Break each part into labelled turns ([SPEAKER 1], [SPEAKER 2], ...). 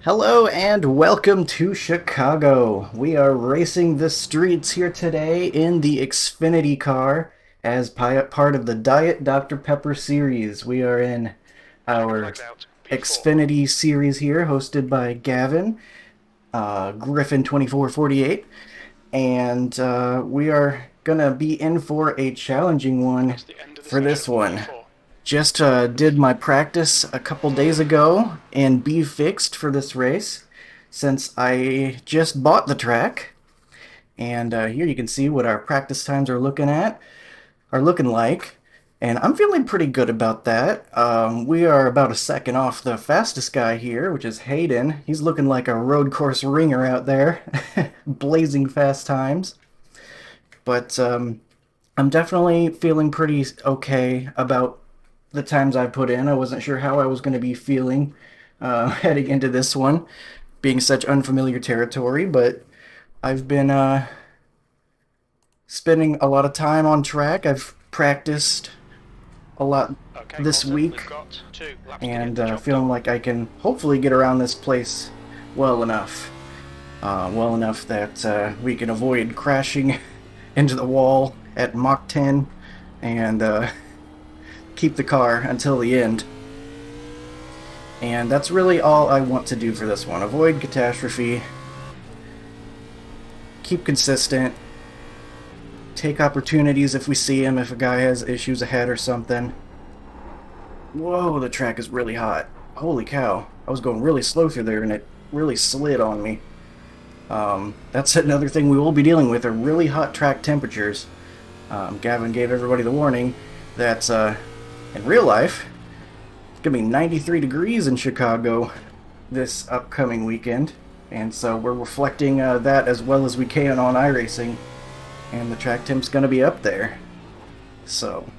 [SPEAKER 1] Hello and welcome to Chicago. We are racing the streets here today in the Xfinity car as part of the Diet Dr. Pepper series. We are in our Xfinity series here, hosted by Gavin, Griffin 2448, and we are gonna be in for a challenging one for this one. Just did my practice a couple days ago and be fixed for this race since I just bought the track. And here you can see what our practice times are looking like. And I'm feeling pretty good about that. We are about a second off the fastest guy here, which is Hayden. He's looking like a road course ringer out there, blazing fast times. But I'm definitely feeling pretty okay about the times I put in. I wasn't sure how I was going to be feeling heading into this one, being such unfamiliar territory, but I've been spending a lot of time on track. I've practiced a lot this week, and feeling like I can hopefully get around this place well enough. Well enough that we can avoid crashing into the wall at Mach 10 and keep the car until the end. And that's really all I want to do for this one. Avoid catastrophe, keep consistent, take opportunities if we see them, if a guy has issues ahead or something. Whoa, the track is really hot. Holy cow. I was going really slow through there and it really slid on me. That's another thing we will be dealing with, are really hot track temperatures. Gavin gave everybody the warning that in real life, it's going to be 93 degrees in Chicago this upcoming weekend, and so we're reflecting that as well as we can on iRacing, and the track temp's going to be up there. So,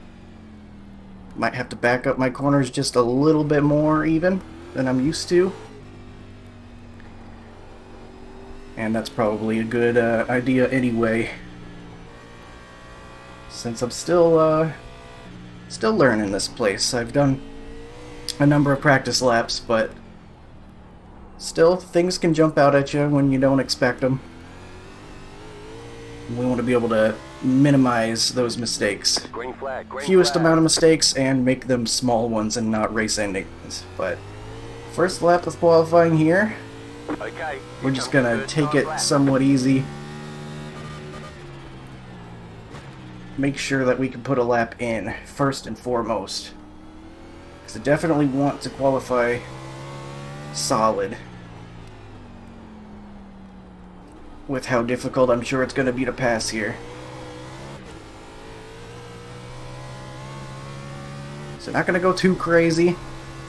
[SPEAKER 1] might have to back up my corners just a little bit more even than I'm used to. And that's probably a good idea anyway, since I'm still learning this place. I've done a number of practice laps, but still, things can jump out at you when you don't expect them. We want to be able to minimize those mistakes.
[SPEAKER 2] Green flag,
[SPEAKER 1] Fewest amount of mistakes and make them small ones and not race endings. But first lap of qualifying here.
[SPEAKER 2] Okay,
[SPEAKER 1] We're just gonna take it somewhat easy. Make sure that we can put a lap in first and foremost, because I definitely want to qualify solid with how difficult I'm sure it's going to be to pass here. So not going to go too crazy.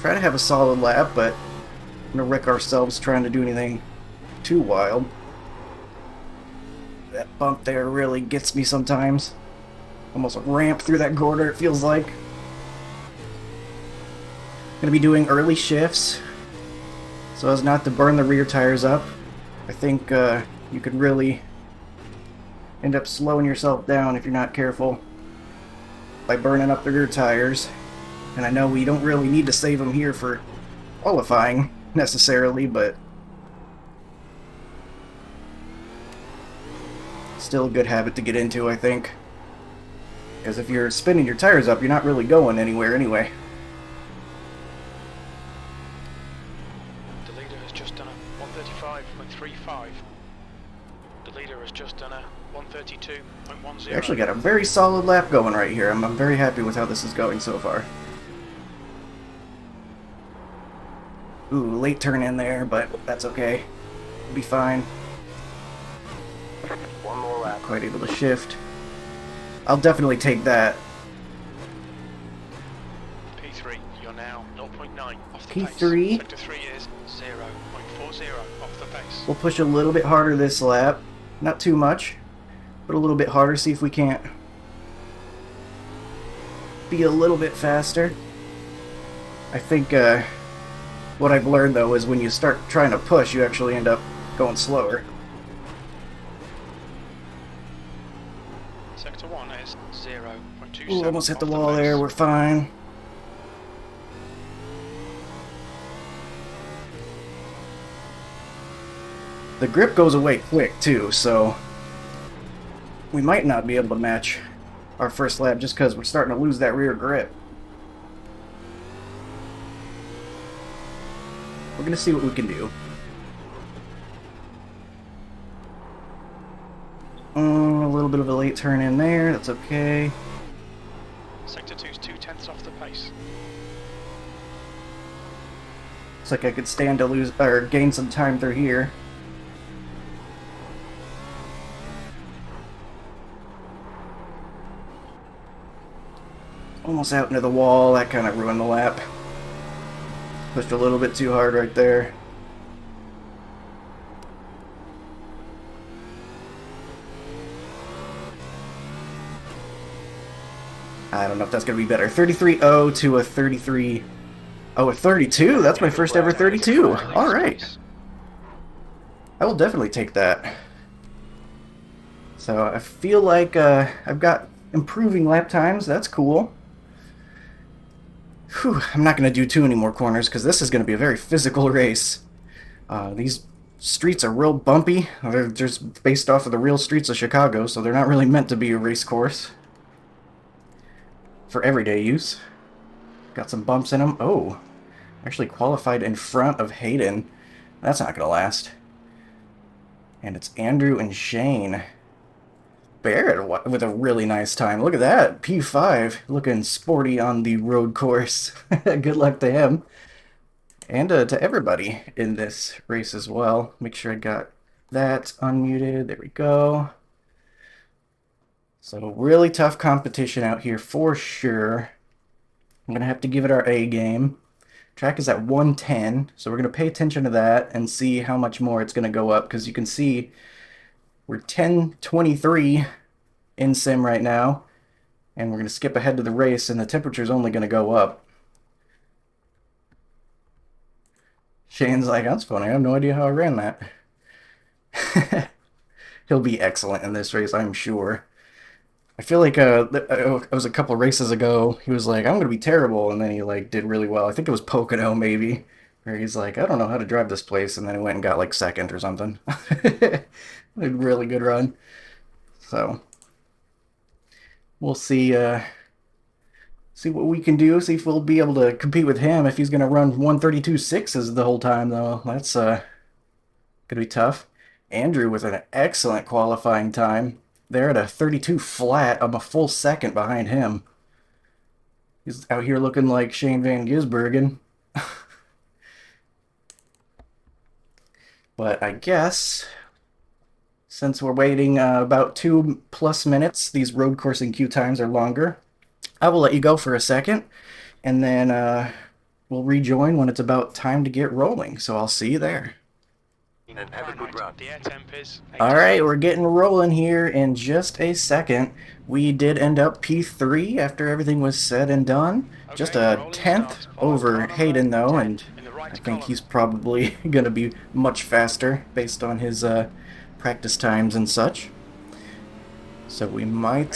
[SPEAKER 1] Try to have a solid lap, but I'm going to wreck ourselves trying to do anything too wild. That bump there really gets me sometimes. Almost a ramp through that corner, it feels like. Gonna be doing early shifts so as not to burn the rear tires up. I think you could really end up slowing yourself down if you're not careful by burning up the rear tires. And I know we don't really need to save them here for qualifying necessarily, but still a good habit to get into, I think. Because if you're spinning your tires up, you're not really going anywhere anyway.
[SPEAKER 3] The leader has just done a 135.35. The leader has just done a 132.10.
[SPEAKER 1] We actually got a very solid lap going right here. I'm very happy with how this is going so far. Ooh, late turn in there, but that's okay. We'll be fine.
[SPEAKER 2] One more lap.
[SPEAKER 1] Quite able to shift. I'll definitely take that.
[SPEAKER 3] P3, you're now 0.9 off the
[SPEAKER 1] P3.
[SPEAKER 3] pace. Sector 3 is 0.40 off the pace.
[SPEAKER 1] We'll push a little bit harder this lap. Not too much, but a little bit harder. See if we can't be a little bit faster. I think what I've learned though is when you start trying to push, you actually end up going slower.
[SPEAKER 3] Sector 1 is 0.27.
[SPEAKER 1] Ooh, almost hit the
[SPEAKER 3] off
[SPEAKER 1] wall
[SPEAKER 3] pace.
[SPEAKER 1] there. We're fine. The grip goes away quick, too, so we might not be able to match our first lap just because we're starting to lose that rear grip. We're going to see what we can do. A little bit of a late turn in there. That's okay.
[SPEAKER 3] Sector 2's 2/10 off the pace.
[SPEAKER 1] Looks like I could stand to lose or gain some time through here. Almost out into the wall. That kind of ruined the lap. Pushed a little bit too hard right there. I don't know if that's going to be better. 33.0 to a 33... Oh, a 32? That's my first ever 32. Alright. I will definitely take that. So I feel like I've got improving lap times. That's cool. Whew, I'm not going to do too many more corners because this is going to be a very physical race. These streets are real bumpy. They're just based off of the real streets of Chicago, so they're not really meant to be a race course for everyday use. Got some bumps in them. Oh, actually qualified in front of Hayden. That's not going to last. And it's Andrew and Shane. Barrett with a really nice time. Look at that. P5 looking sporty on the road course. Good luck to him. And to everybody in this race as well. Make sure I got that unmuted. There we go. So really tough competition out here for sure. I'm going to have to give it our A game. Track is at 110, so we're going to pay attention to that and see how much more it's going to go up, because you can see we're 10:23 in sim right now, and we're going to skip ahead to the race, and the temperature's only going to go up. Shane's like, that's funny, I have no idea how I ran that. He'll be excellent in this race, I'm sure. I feel like it was a couple races ago, he was like, I'm going to be terrible, and then he like did really well. I think it was Pocono maybe, where he's like, I don't know how to drive this place, and then he went and got like second or something. A really good run. So we'll see see what we can do, see if we'll be able to compete with him. If he's going to run 132.6s the whole time, though, that's going to be tough. Andrew with an excellent qualifying time. They're at a 32 flat. I'm a full second behind him. He's out here looking like Shane Van Gisbergen. But I guess since we're waiting about 2+ minutes, these road coursing queue times are longer. I will let you go for a second, and then we'll rejoin when it's about time to get rolling. So I'll see you there.
[SPEAKER 3] And have a good run. The air temp is
[SPEAKER 1] Alright, we're getting rolling here in just a second. We did end up P3 after everything was said and done.
[SPEAKER 3] Okay,
[SPEAKER 1] Just a tenth over Hayden, though, and I think he's probably going to be much faster based on his practice times and such. So we might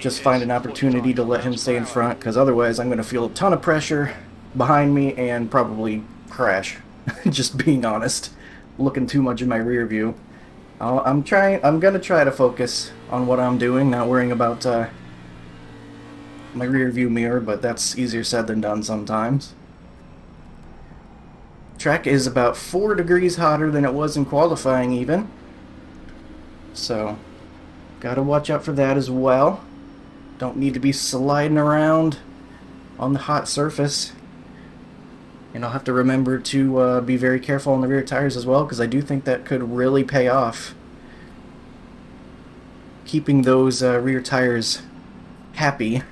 [SPEAKER 1] just find an opportunity to let him stay in front, because otherwise I'm going to feel a ton of pressure behind me and probably crash, just being honest. Looking too much in my rear view. I'm gonna try to focus on what I'm doing, not worrying about my rear view mirror, but that's easier said than done sometimes. Track is about 4 degrees hotter than it was in qualifying even. So, gotta watch out for that as well. Don't need to be sliding around on the hot surface. And I'll have to remember to be very careful on the rear tires as well, because I do think that could really pay off. Keeping those rear tires happy,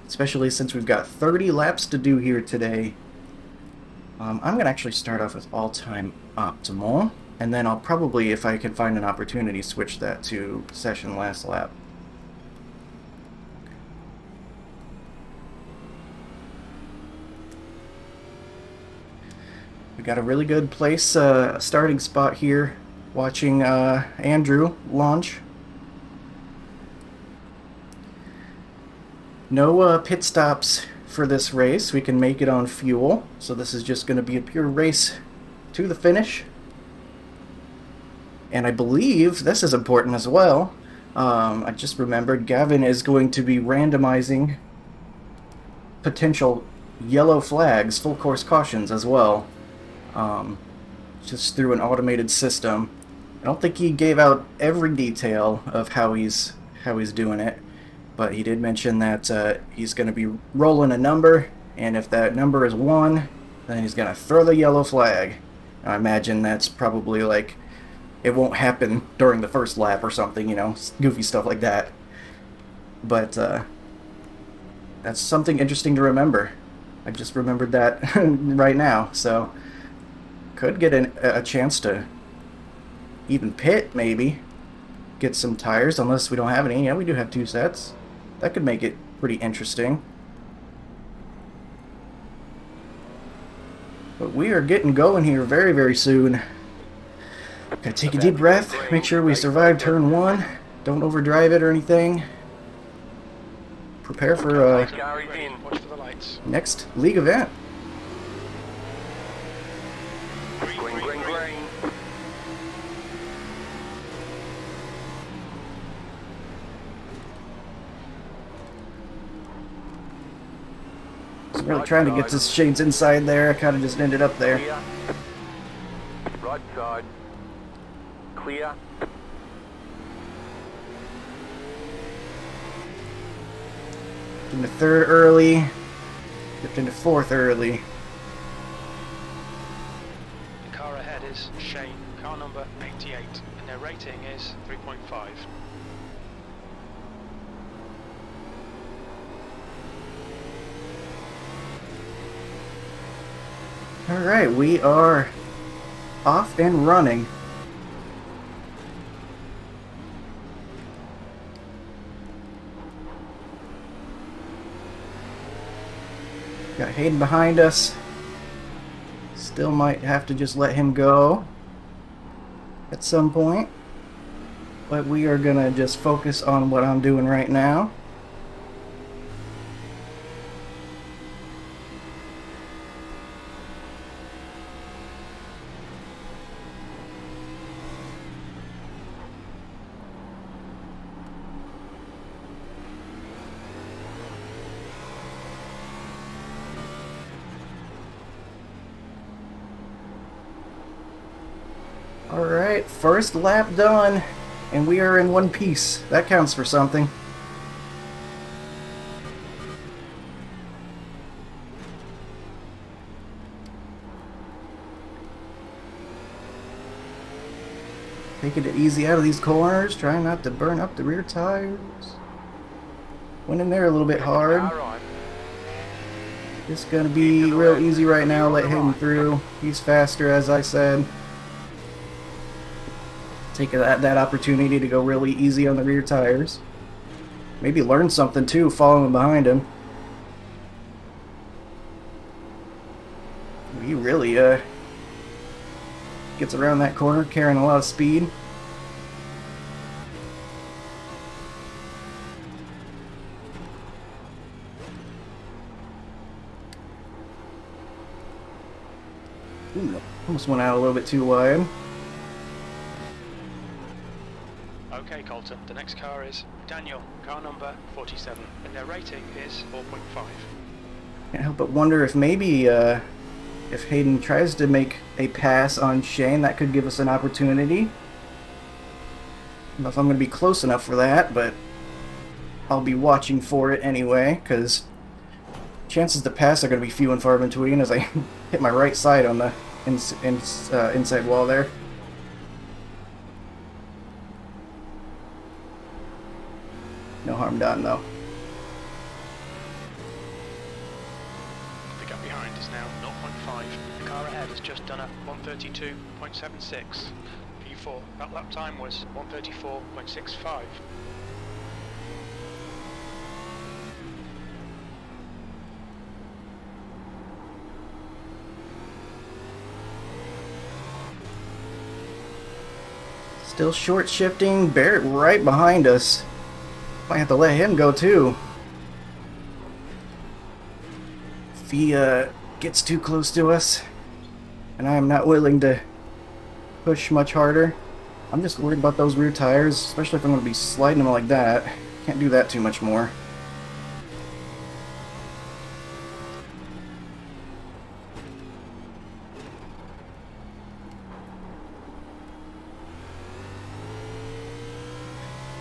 [SPEAKER 1] especially since we've got 30 laps to do here today. I'm going to actually start off with all-time optimal, and then I'll probably, if I can find an opportunity, switch that to session last lap. We got a really good place, starting spot here, watching Andrew launch. No pit stops for this race. We can make it on fuel, so this is just going to be a pure race to the finish. And I believe this is important as well. I just remembered Gavin is going to be randomizing potential yellow flags, full course cautions as well, just through an automated system. I don't think he gave out every detail of how he's doing it, but he did mention that he's going to be rolling a number, and if that number is 1, then he's going to throw the yellow flag. I imagine that's probably like it won't happen during the first lap or something, goofy stuff like that. But that's something interesting to remember. I just remembered that right now, so could get a chance to even pit, maybe. Get some tires, unless we don't have any. Yeah, we do have 2 sets. That could make it pretty interesting. But we are getting going here very, very soon. Gotta take a deep breath, make sure we survive turn 1. Don't overdrive it or anything. Prepare for
[SPEAKER 3] Watch for the lights.
[SPEAKER 1] next league event.
[SPEAKER 2] Green.
[SPEAKER 1] I was really trying to get this Shane's inside there. I kind of just ended up there.
[SPEAKER 2] Clear. Right side. Clear.
[SPEAKER 1] Into 3rd early. Dipped into 4th early.
[SPEAKER 3] The car ahead is Shane, car number 88, and their rating is 3.5.
[SPEAKER 1] Alright, we are off and running. Got Hayden behind us. Still might have to just let him go at some point. But we are gonna just focus on what I'm doing right now. Alright, first lap done, and we are in one piece. That counts for something. Taking it easy out of these corners, trying not to burn up the rear tires. Went in there a little bit hard. It's gonna be real easy right now, let him through. He's faster, as I said. Take that opportunity to go really easy on the rear tires. Maybe learn something too, following behind him. He really gets around that corner carrying a lot of speed. Ooh, almost went out a little bit too wide.
[SPEAKER 3] Okay, Colton, the next car is Daniel, car number 47, and their rating is 4.5.
[SPEAKER 1] Can't help but wonder if maybe if Hayden tries to make a pass on Shane, that could give us an opportunity. I don't know if I'm going to be close enough for that, but I'll be watching for it anyway, because chances to pass are going to be few and far between as I hit my right side on the inside wall there. No harm done, though.
[SPEAKER 3] The gap behind is now 0.5. The car ahead has just done a 132.76. P4, that lap time was 134.65.
[SPEAKER 1] Still short shifting, Barrett right behind us. Might have to let him go too. If he gets too close to us, and I am not willing to push much harder. I'm just worried about those rear tires, especially if I'm going to be sliding them like that. Can't do that too much more.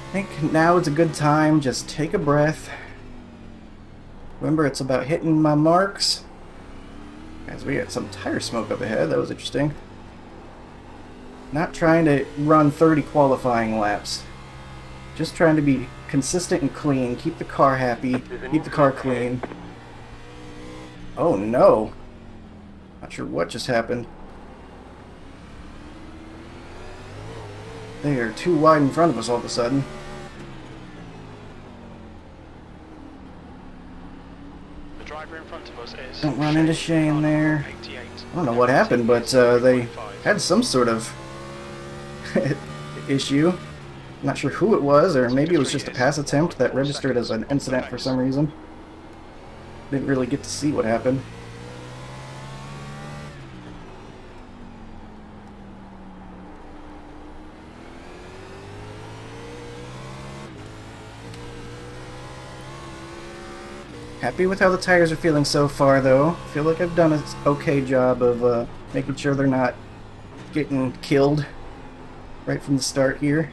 [SPEAKER 1] I think now is a good time. Just take a breath. Remember, it's about hitting my marks. As we got some tire smoke up ahead, that was interesting. Not trying to run 30 qualifying laps. Just trying to be consistent and clean. Keep the car happy. Keep the car clean. Oh no. Not sure what just happened. They are too wide in front of us all of a sudden.
[SPEAKER 3] The driver in front of us is...
[SPEAKER 1] Don't run into Shane there. I don't know what happened, but they had some sort of issue. I'm not sure who it was, or maybe it was just a pass attempt that registered as an incident for some reason. Didn't really get to see what happened. Happy with how the tires are feeling so far, though. Feel like I've done an okay job of making sure they're not getting killed right from the start here.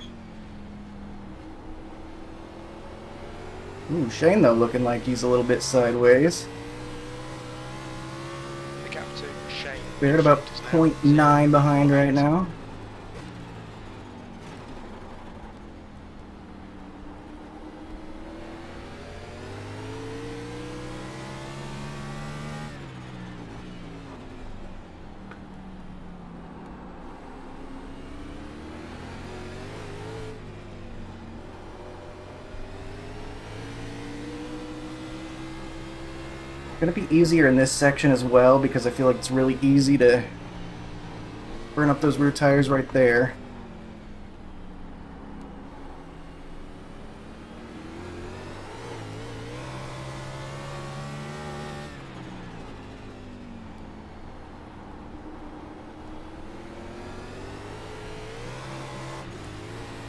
[SPEAKER 1] Ooh, Shane, though, looking like he's a little bit sideways.
[SPEAKER 3] The gap to Shane.
[SPEAKER 1] We're at about 0.9 behind right now. Gonna be easier in this section as well because I feel like it's really easy to burn up those rear tires right there.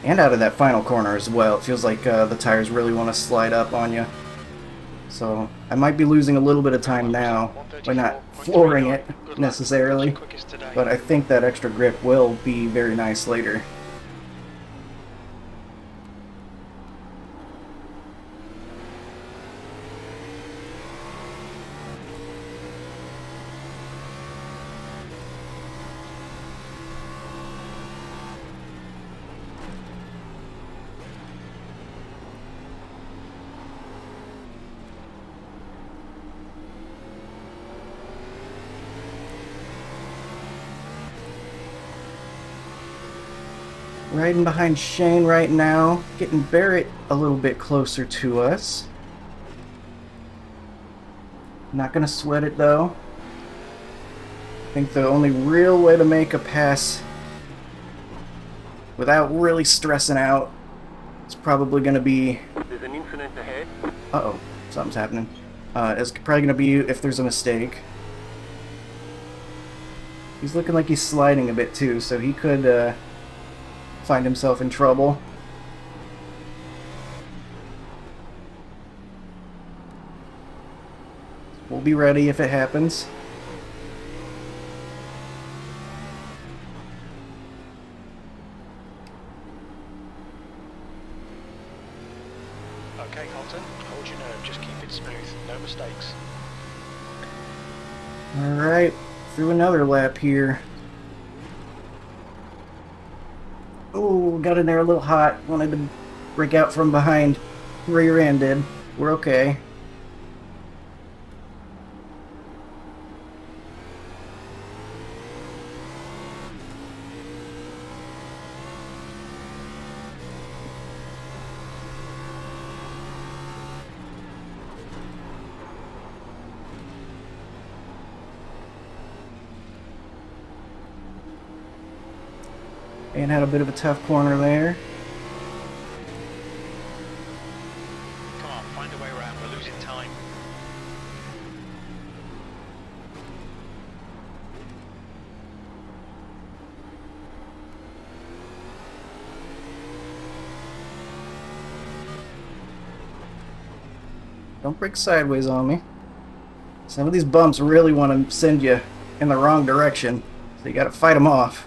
[SPEAKER 1] And out of that final corner as well. It feels like the tires really want to slide up on you. So I might be losing a little bit of time now by not flooring it necessarily, but I think that extra grip will be very nice later. Riding behind Shane right now, getting Barrett a little bit closer to us. Not gonna sweat it though. I think the only real way to make a pass without really stressing out is probably gonna be...
[SPEAKER 2] There's an incident ahead.
[SPEAKER 1] Uh-oh, something's happening. It's probably gonna be if there's a mistake. He's looking like he's sliding a bit too, so he could find himself in trouble. We'll be ready if it happens.
[SPEAKER 3] Okay, Colton, hold your nerve, just keep it smooth, no mistakes.
[SPEAKER 1] Alright, through another lap here. Oh, got in there a little hot. Wanted to break out from behind. Rear-ended. We're okay. And had a bit of a tough corner there.
[SPEAKER 3] Come on, find a way around, we're losing time.
[SPEAKER 1] Don't break sideways on me. Some of these bumps really want to send you in the wrong direction, so you gotta fight them off.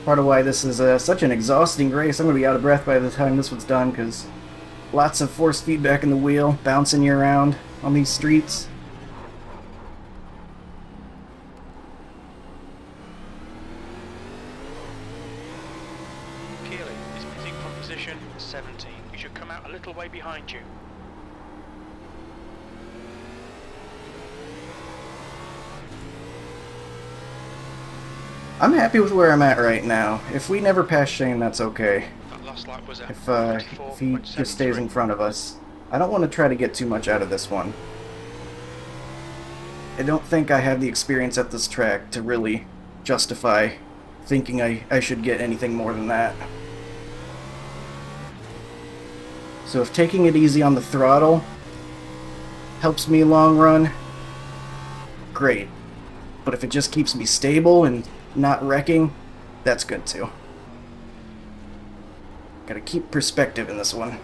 [SPEAKER 1] Part of why this is such an exhausting race. I'm gonna be out of breath by the time this one's done, because lots of force feedback in the wheel, bouncing you around on these streets.
[SPEAKER 3] Keely is pitting from position 17. You should come out a little way behind you.
[SPEAKER 1] I'm happy with where I'm at right now. If we never pass Shane, that's okay.
[SPEAKER 3] That last lap was a
[SPEAKER 1] If he just stays in front of us. I don't want to try to get too much out of this one. I don't think I have the experience at this track to really justify thinking I should get anything more than that. So if taking it easy on the throttle helps me long run, great. But if it just keeps me stable and not wrecking, that's good too. Gotta keep perspective in this one.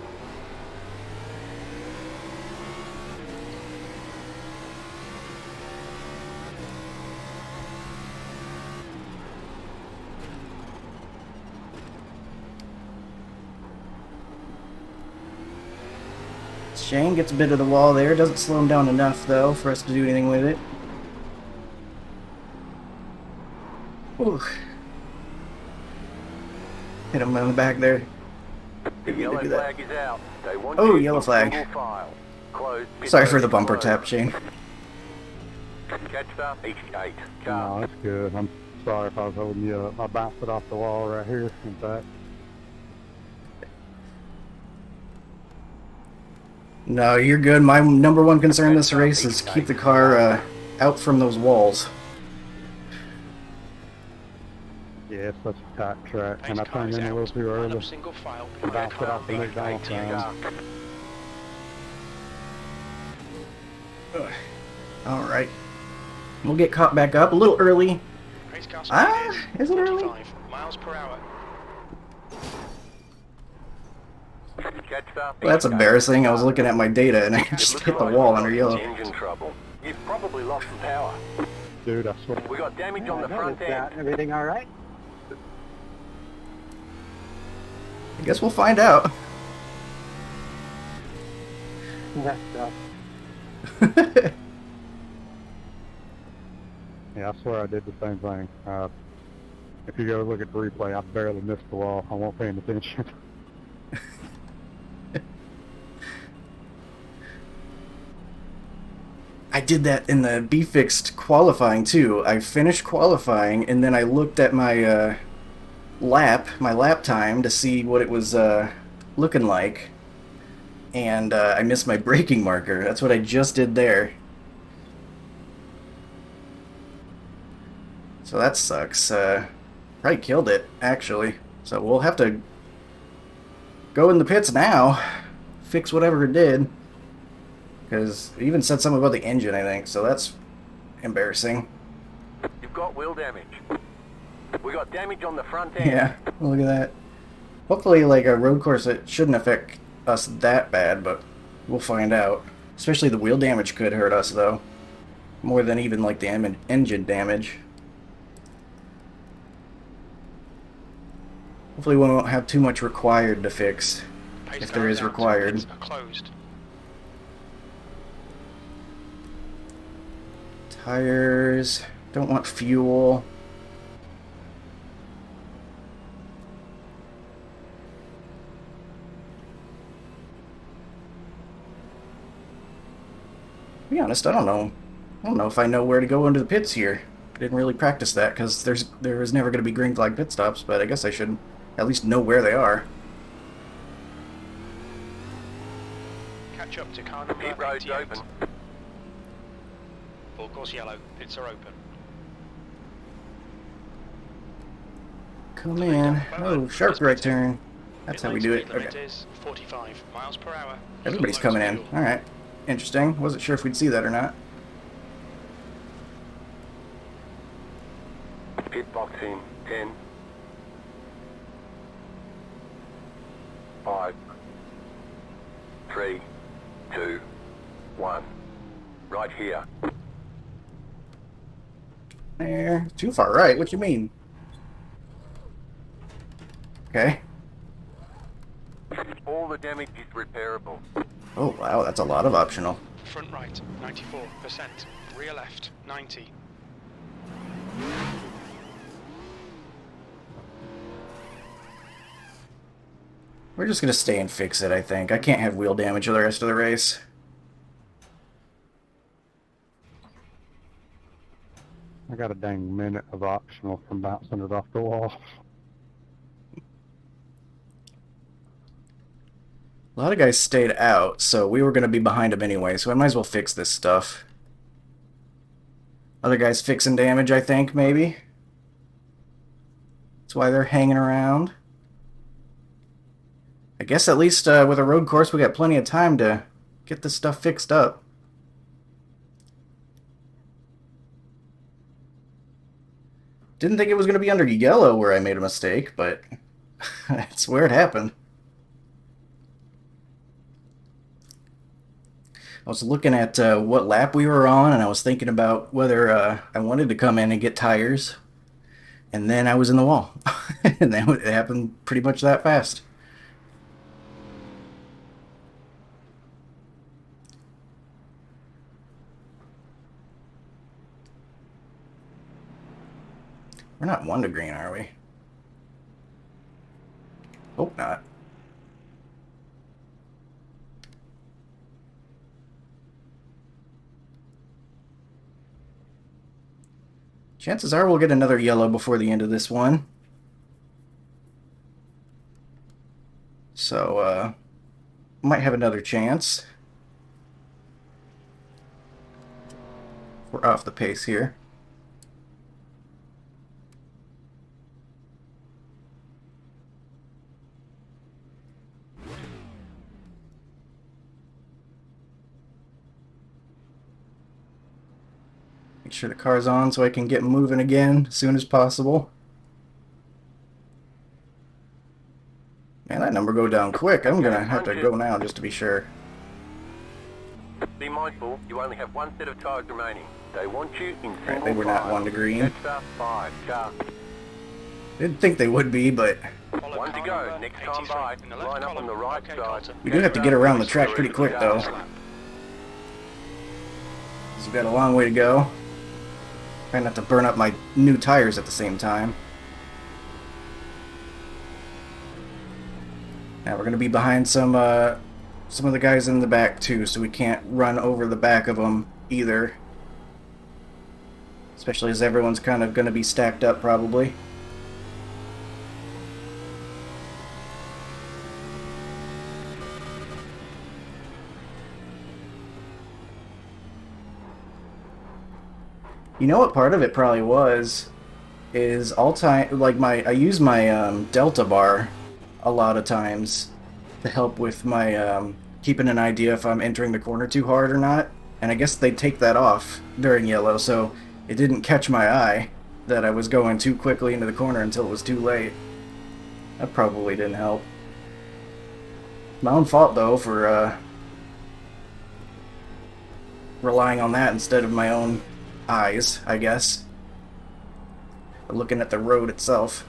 [SPEAKER 1] Shane gets a bit of the wall there. Doesn't slow him down enough, though, for us to do anything with it. Ooh. Hit him on the back there.
[SPEAKER 2] The yellow flag is out. They want
[SPEAKER 1] Oh,
[SPEAKER 2] you
[SPEAKER 1] yellow
[SPEAKER 2] in
[SPEAKER 1] flag.
[SPEAKER 2] single file. Closed, pit
[SPEAKER 1] Sorry for
[SPEAKER 2] road
[SPEAKER 1] the bumper
[SPEAKER 2] closed.
[SPEAKER 1] tap, Shane.
[SPEAKER 2] Catch up, H8.
[SPEAKER 4] No,
[SPEAKER 2] Car.
[SPEAKER 4] that's good. I'm sorry if I was holding you up. I bounced it off the wall right here, in fact.
[SPEAKER 1] No, you're good. My number one concern this race is keep the car out from those walls.
[SPEAKER 4] Yeah, it's such a tight track,
[SPEAKER 3] Pace
[SPEAKER 4] and I
[SPEAKER 3] car
[SPEAKER 4] turned
[SPEAKER 3] is
[SPEAKER 4] in a little
[SPEAKER 3] out.
[SPEAKER 4] too
[SPEAKER 3] Line
[SPEAKER 4] early.
[SPEAKER 3] up single file.
[SPEAKER 4] And bounced it off the McDonald's sign.
[SPEAKER 1] Alright. We'll get caught back up a little early.
[SPEAKER 3] Pace car
[SPEAKER 1] Ah,
[SPEAKER 3] speed
[SPEAKER 1] is it early?
[SPEAKER 3] 45 miles per hour.
[SPEAKER 2] Catch up,
[SPEAKER 1] Well, that's
[SPEAKER 2] H8.
[SPEAKER 1] embarrassing. I was looking at my data and I
[SPEAKER 2] It
[SPEAKER 1] just
[SPEAKER 2] looks
[SPEAKER 1] hit the
[SPEAKER 2] like
[SPEAKER 1] wall
[SPEAKER 2] we've
[SPEAKER 1] under
[SPEAKER 2] got
[SPEAKER 1] yellow.
[SPEAKER 2] Engine trouble. You've probably lost some power.
[SPEAKER 4] Dude, I swear.
[SPEAKER 2] We got damage on the front end.
[SPEAKER 4] Everything all right?
[SPEAKER 1] I guess we'll find out.
[SPEAKER 4] Yeah, I swear I did the same thing. If you go look at the replay, I barely missed the wall. I won't pay attention.
[SPEAKER 1] I did that in the B-Fixed qualifying too. I finished qualifying and then I looked at my lap time to see what it was looking like, and I missed my braking marker. That's what I just did there. So that sucks. Probably killed it, actually. So we'll have to go in the pits now, fix whatever it did. Because it even said something about the engine, I think, so that's embarrassing.
[SPEAKER 2] You've got wheel damage. We got damage on the front end.
[SPEAKER 1] Yeah, look at that. Hopefully, like a road course, it shouldn't affect us that bad, but we'll find out. Especially the wheel damage could hurt us, though. More than even, like, the engine damage. Hopefully we won't have too much required to fix,
[SPEAKER 3] Pace
[SPEAKER 1] if
[SPEAKER 3] car
[SPEAKER 1] there is
[SPEAKER 3] out.
[SPEAKER 1] required.
[SPEAKER 3] Pits are closed.
[SPEAKER 1] Tires, don't want fuel. To be honest, I don't know. I don't know if I know where to go into the pits here. I didn't really practice that because there is never going to be green flag pit stops, but I guess I should at least know where they are.
[SPEAKER 3] Catch up to car number
[SPEAKER 2] Pit road's
[SPEAKER 3] 88.
[SPEAKER 2] open.
[SPEAKER 3] Full course yellow. Pits are open.
[SPEAKER 1] Come in. Oh, sharp right turn. That's how we do it.
[SPEAKER 3] Speed limit
[SPEAKER 1] Okay.
[SPEAKER 3] is 45 miles per hour.
[SPEAKER 1] Everybody's
[SPEAKER 3] Still low
[SPEAKER 1] coming in.
[SPEAKER 3] fuel.
[SPEAKER 1] Alright. Interesting. Wasn't sure if we'd see that or not.
[SPEAKER 2] Pit box in 10, 5, 3, 2, 1. Right here.
[SPEAKER 1] Too far right. What you mean? Okay.
[SPEAKER 2] All the damage is repairable.
[SPEAKER 1] Oh, wow, that's a lot of optional.
[SPEAKER 3] Front right, 94%. Rear left, 90.
[SPEAKER 1] We're just gonna stay and fix it, I think. I can't have wheel damage for the rest of the race.
[SPEAKER 4] I got a dang minute of optional from bouncing it off the wall.
[SPEAKER 1] A lot of guys stayed out, so we were gonna be behind them anyway, so I might as well fix this stuff. Other guys fixing damage, I think, maybe. That's why they're hanging around. I guess at least with a road course, we got plenty of time to get this stuff fixed up. Didn't think it was going to be under yellow where I made a mistake, but that's where it happened. I was looking at what lap we were on, and I was thinking about whether I wanted to come in and get tires, and then I was in the wall. And then it happened pretty much that fast. We're not 1 to green, are we? Hope not. Chances are we'll get another yellow before the end of this one. So, might have another chance. We're off the pace here. Make sure the car's on so I can get moving again as soon as possible. Man, that number go down quick. I'm gonna have to go now just to be sure.
[SPEAKER 2] Be mindful, you only have 1 set of tyres remaining. They want you in single
[SPEAKER 1] Apparently we're not
[SPEAKER 2] file.
[SPEAKER 1] 1 to green.
[SPEAKER 2] That's 5, car.
[SPEAKER 1] Didn't think they would be, but
[SPEAKER 2] 1 to go, next time by. Line up on the right side.
[SPEAKER 1] we do have to get around the track pretty quick though. We've got a long way to go. Trying not to burn up my new tires at the same time. Now we're going to be behind some of the guys in the back too, so we can't run over the back of them either. Especially as everyone's kind of going to be stacked up probably. You know what part of it probably was is all time like I use my delta bar a lot of times to help with my keeping an idea if I'm entering the corner too hard or not. And I guess they take that off during yellow, so it didn't catch my eye that I was going too quickly into the corner until it was too late. That probably didn't help. My own fault though for relying on that instead of my own eyes, I guess. Or looking at the road itself.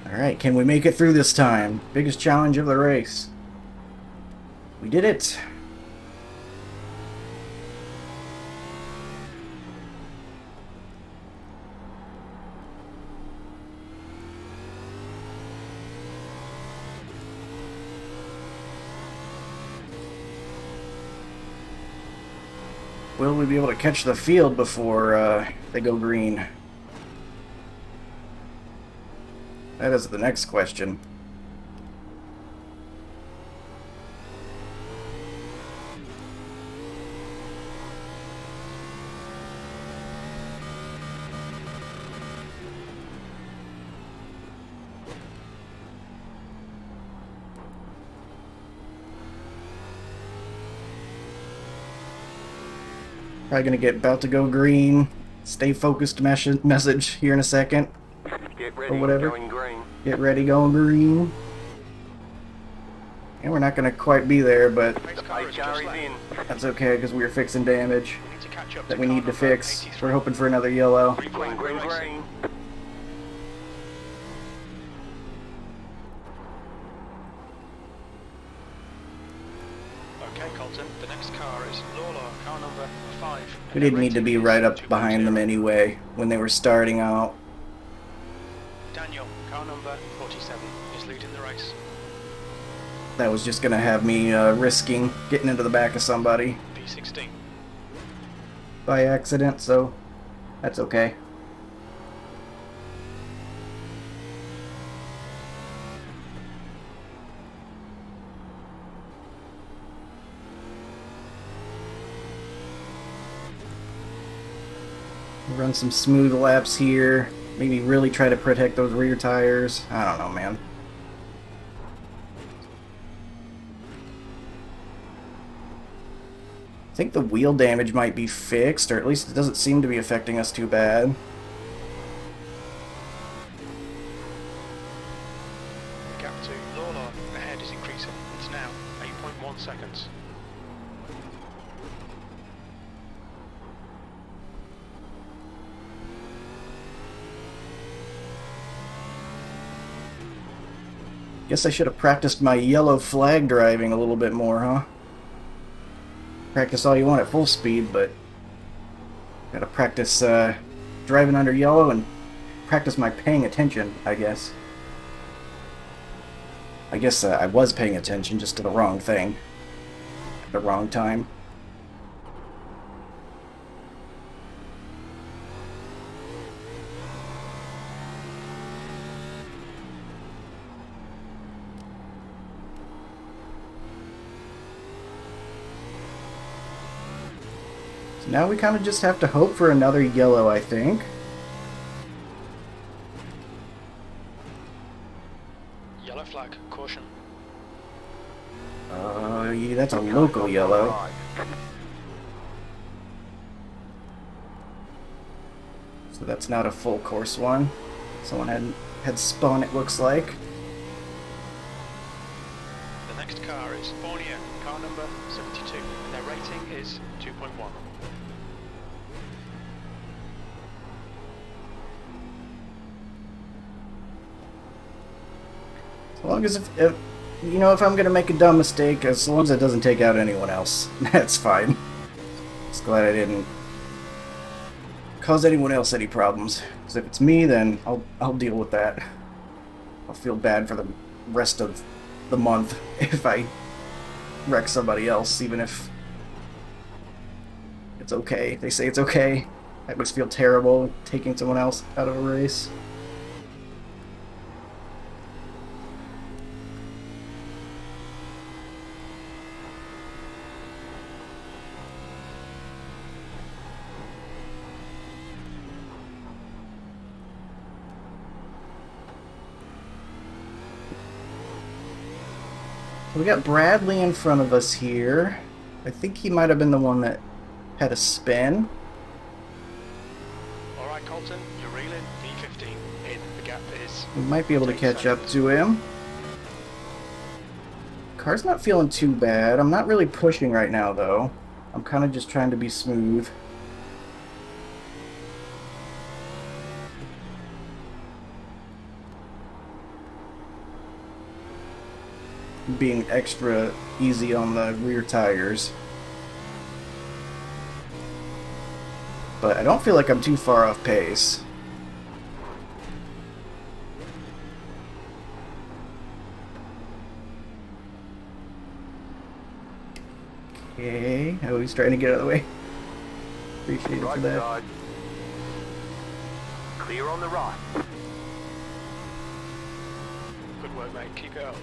[SPEAKER 1] Alright, can we make it through this time? Biggest challenge of the race. We did it! Will we be able to catch the field before they go green? That is the next question. Probably gonna get about to go green. Stay focused message here in a second.
[SPEAKER 2] Get
[SPEAKER 1] Or
[SPEAKER 2] ready,
[SPEAKER 1] whatever.
[SPEAKER 2] going green.
[SPEAKER 1] Get ready, going green. And we're not gonna quite be there, but
[SPEAKER 3] Pace
[SPEAKER 2] The
[SPEAKER 3] car
[SPEAKER 2] pace
[SPEAKER 3] is
[SPEAKER 2] car
[SPEAKER 3] just
[SPEAKER 2] is
[SPEAKER 3] left.
[SPEAKER 2] in.
[SPEAKER 1] that's okay because we were fixing damage
[SPEAKER 3] We need to catch up
[SPEAKER 1] that
[SPEAKER 3] to
[SPEAKER 1] we
[SPEAKER 3] car
[SPEAKER 1] need to
[SPEAKER 3] number
[SPEAKER 1] fix.
[SPEAKER 3] 83.
[SPEAKER 1] We're hoping for another yellow.
[SPEAKER 3] Green
[SPEAKER 2] Green,
[SPEAKER 3] flag,
[SPEAKER 2] green,
[SPEAKER 3] we're racing.
[SPEAKER 2] green.
[SPEAKER 3] Okay, Colton, the next car is Lawler, car number 5.
[SPEAKER 1] We
[SPEAKER 3] and their
[SPEAKER 1] didn't need to
[SPEAKER 3] rating
[SPEAKER 1] be
[SPEAKER 3] is
[SPEAKER 1] right up
[SPEAKER 3] 2.0.
[SPEAKER 1] behind them anyway when they were starting out.
[SPEAKER 3] Daniel, car number 47, is leading the race.
[SPEAKER 1] That was just gonna have me risking getting into the back of somebody
[SPEAKER 3] P16.
[SPEAKER 1] by accident, so that's okay. Run some smooth laps here. Maybe really try to protect those rear tires. I don't know, man. I think the wheel damage might be fixed, or at least it doesn't seem to be affecting us too bad.
[SPEAKER 3] The gap to Lawler ahead is increasing. It's now 8.1 seconds.
[SPEAKER 1] Guess I should have practiced my yellow flag driving a little bit more, huh? Practice all you want at full speed, but gotta practice driving under yellow and practice my paying attention, I guess. I guess I was paying attention just to the wrong thing at the wrong time. So now we kind of just have to hope for another yellow, I think.
[SPEAKER 3] Yellow flag, caution.
[SPEAKER 1] Yeah, that's a local yellow.
[SPEAKER 2] Right.
[SPEAKER 1] So that's not a full course one. Someone had spun, it looks like.
[SPEAKER 3] The next car is Fournier, car number 72, and their rating is 2.1.
[SPEAKER 1] As long as if you know, if I'm gonna make a dumb mistake, as long as it doesn't take out anyone else, that's fine. Just glad I didn't cause anyone else any problems. Because if it's me, then I'll deal with that. I'll feel bad for the rest of the month if I wreck somebody else, even if it's okay. They say it's okay. I always feel terrible taking someone else out of a race. We got Bradley in front of us here. I think he might have been the one that had a spin.
[SPEAKER 3] Alright, Colton, you're reeling. P15 in. The gap is.
[SPEAKER 1] We might be able to
[SPEAKER 3] 10
[SPEAKER 1] catch up
[SPEAKER 3] seconds.
[SPEAKER 1] to him. Car's not feeling too bad. I'm not really pushing right now, though. I'm kind of just trying to be smooth. Being extra easy on the rear tires. But I don't feel like I'm too far off pace. Okay. Oh, he's trying to get out of the way. Appreciate it for
[SPEAKER 2] Right
[SPEAKER 1] that.
[SPEAKER 2] side. Clear on the right.
[SPEAKER 3] Good work, mate. Keep it up.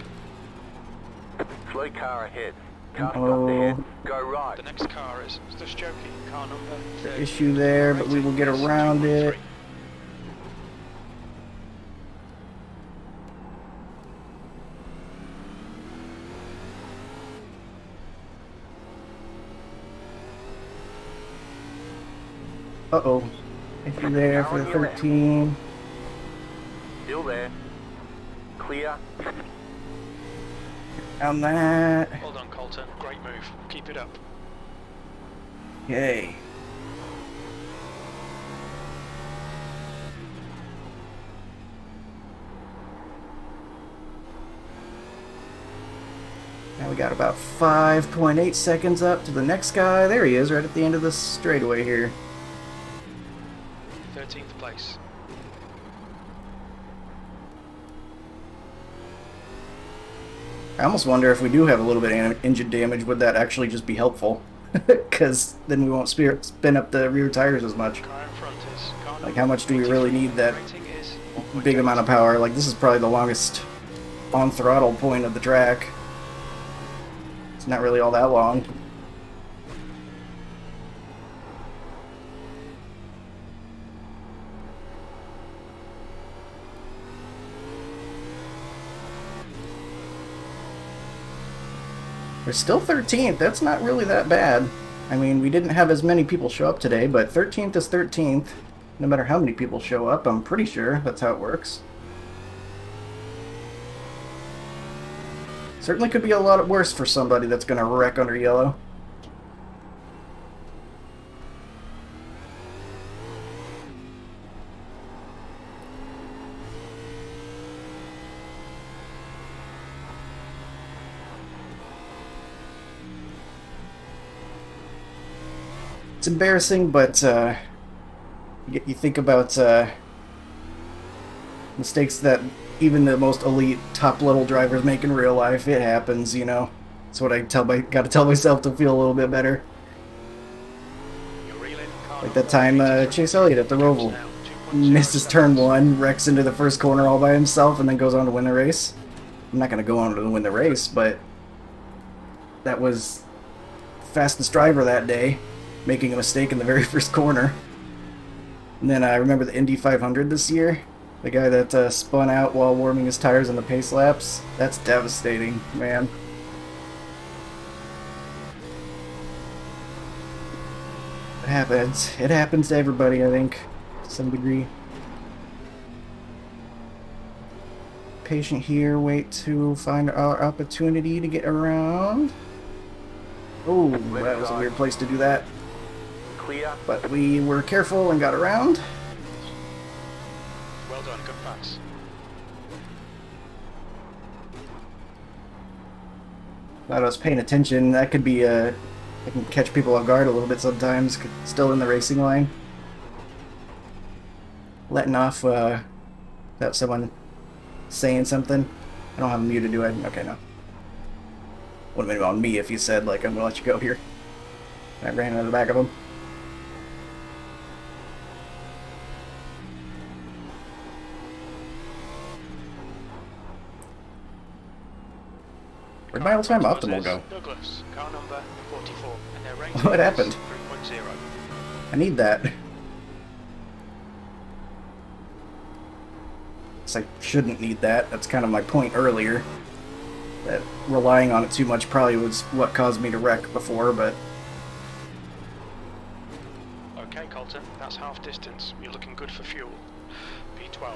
[SPEAKER 2] Slow car ahead. Car
[SPEAKER 1] Oh.
[SPEAKER 2] stopped ahead. Go right.
[SPEAKER 3] The next car is Stoshjoki, car number 30.
[SPEAKER 1] Issue there, but we will get
[SPEAKER 3] Rating is
[SPEAKER 1] around
[SPEAKER 3] 2.3.
[SPEAKER 1] it. Uh-oh. If you're there for
[SPEAKER 2] Car
[SPEAKER 1] the
[SPEAKER 2] on your left.
[SPEAKER 1] 13.
[SPEAKER 2] Still there. Clear.
[SPEAKER 1] On that.
[SPEAKER 3] Well done, Colton. Great move. Keep it up.
[SPEAKER 1] Yay. Now we got about 5.8 seconds up to the next guy. There he is, right at the end of the straightaway here.
[SPEAKER 3] 13th place.
[SPEAKER 1] I almost wonder if we do have a little bit of engine damage, would that actually just be helpful? Because then we won't spin up the rear tires as much.
[SPEAKER 3] Car in front is car
[SPEAKER 1] Like, how much do we really need that
[SPEAKER 3] rating is
[SPEAKER 1] big
[SPEAKER 3] 1.8.
[SPEAKER 1] amount of power? Like, this is probably the longest on throttle point of the track. It's not really all that long. We're still 13th. That's not really that bad. I mean, we didn't have as many people show up today, but 13th is 13th. No matter how many people show up, I'm pretty sure that's how it works. Certainly could be a lot worse for somebody that's going to wreck under yellow. It's embarrassing, but you think about mistakes that even the most elite top-level drivers make in real life. It happens, you know. That's what I got to tell myself to feel a little bit better.
[SPEAKER 3] You're reeling. Car
[SPEAKER 1] Like that time Chase Elliott at the Roval
[SPEAKER 3] now, 2.0
[SPEAKER 1] misses turn
[SPEAKER 3] seconds.
[SPEAKER 1] 1, wrecks into the first corner all by himself, and then goes on to win the race. I'm not going to go on to win the race, but that was fastest driver that day, making a mistake in the very first corner. And then I remember the Indy 500 this year. The guy that spun out while warming his tires on the pace laps. That's devastating, man. It happens. It happens to everybody, I think, to some degree. Patient here, wait to find our opportunity to get around. Oh, that was a weird place to do that.
[SPEAKER 2] Clear.
[SPEAKER 1] But we were careful and got around.
[SPEAKER 3] Well done. Good pass.
[SPEAKER 1] Glad I was paying attention. That could be I can catch people off guard a little bit sometimes. Still in the racing line. Letting off without someone saying something. I don't have him muted, do I? Okay, no. Wouldn't have been on me if he said, like, I'm gonna let you go here. I ran into the back of him. Where'd my all-time optimal go?
[SPEAKER 3] Douglas, car number 44, and their rating
[SPEAKER 1] What
[SPEAKER 3] is
[SPEAKER 1] happened?
[SPEAKER 3] 3.0.
[SPEAKER 1] I need that. Guess I shouldn't need that. That's kind of my point earlier. That relying on it too much probably was what caused me to wreck before, but
[SPEAKER 3] Okay, Colton, that's half distance. You're looking good for fuel. P12.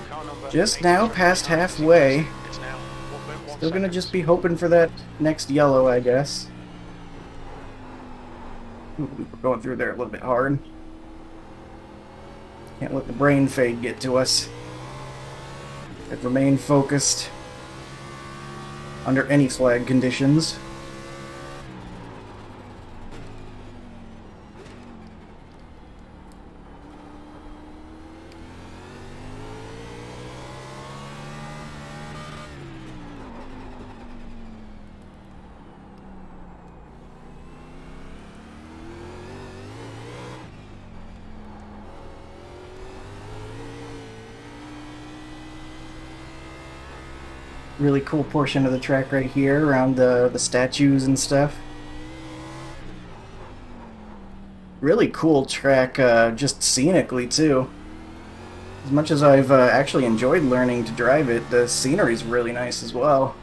[SPEAKER 3] Car number
[SPEAKER 1] just now
[SPEAKER 3] 83.
[SPEAKER 1] past halfway.
[SPEAKER 3] It's now 1.1
[SPEAKER 1] Still gonna
[SPEAKER 3] seconds.
[SPEAKER 1] just be hoping for that next yellow, I guess. Ooh, we're going through there a little bit hard. Can't let the brain fade get to us. Have to remain focused under any flag conditions. Really cool portion of the track right here around the statues and stuff. really cool track, just scenically too. As much as I've actually enjoyed learning to drive it, the scenery's really nice as well.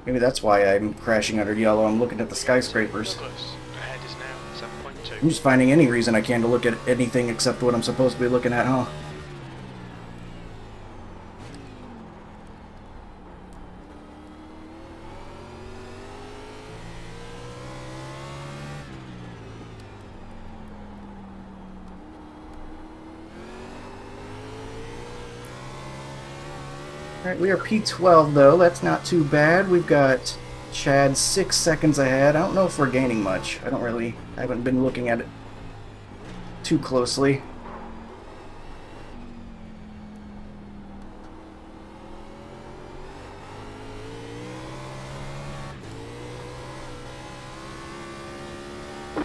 [SPEAKER 1] Maybe that's why I'm crashing under yellow. I'm looking at the skyscrapers.
[SPEAKER 3] Douglas. Ahead is now
[SPEAKER 1] I'm
[SPEAKER 3] 7.2.
[SPEAKER 1] just finding any reason I can to look at anything except what I'm supposed to be looking at, huh? Alright, we are P12 though, that's not too bad. We've got Chad 6 seconds ahead. I don't know if we're gaining much. I haven't been looking at it too closely.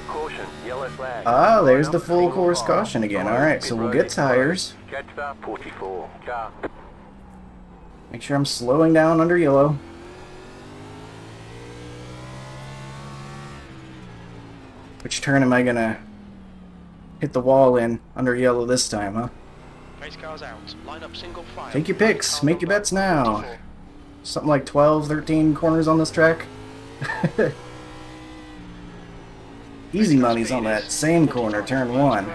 [SPEAKER 2] Caution, yellow flag.
[SPEAKER 1] Ah, there's the
[SPEAKER 2] Line up,
[SPEAKER 1] full
[SPEAKER 2] single
[SPEAKER 1] course
[SPEAKER 2] file.
[SPEAKER 1] caution again.
[SPEAKER 2] Follow
[SPEAKER 1] Alright,
[SPEAKER 2] pit
[SPEAKER 1] so we'll
[SPEAKER 2] road
[SPEAKER 1] get
[SPEAKER 2] exposed.
[SPEAKER 1] tires.
[SPEAKER 2] Catch star 44. Car.
[SPEAKER 1] Make sure I'm slowing down under yellow. Which turn am I gonna hit the wall in under yellow this time, huh?
[SPEAKER 3] Pace cars out. Line up single file.
[SPEAKER 1] Take your picks.
[SPEAKER 3] Car
[SPEAKER 1] Make your
[SPEAKER 3] number
[SPEAKER 1] bets now.
[SPEAKER 3] 54.
[SPEAKER 1] Something like 12, 13 corners on this track. Easy money's on that same corner, turn 1.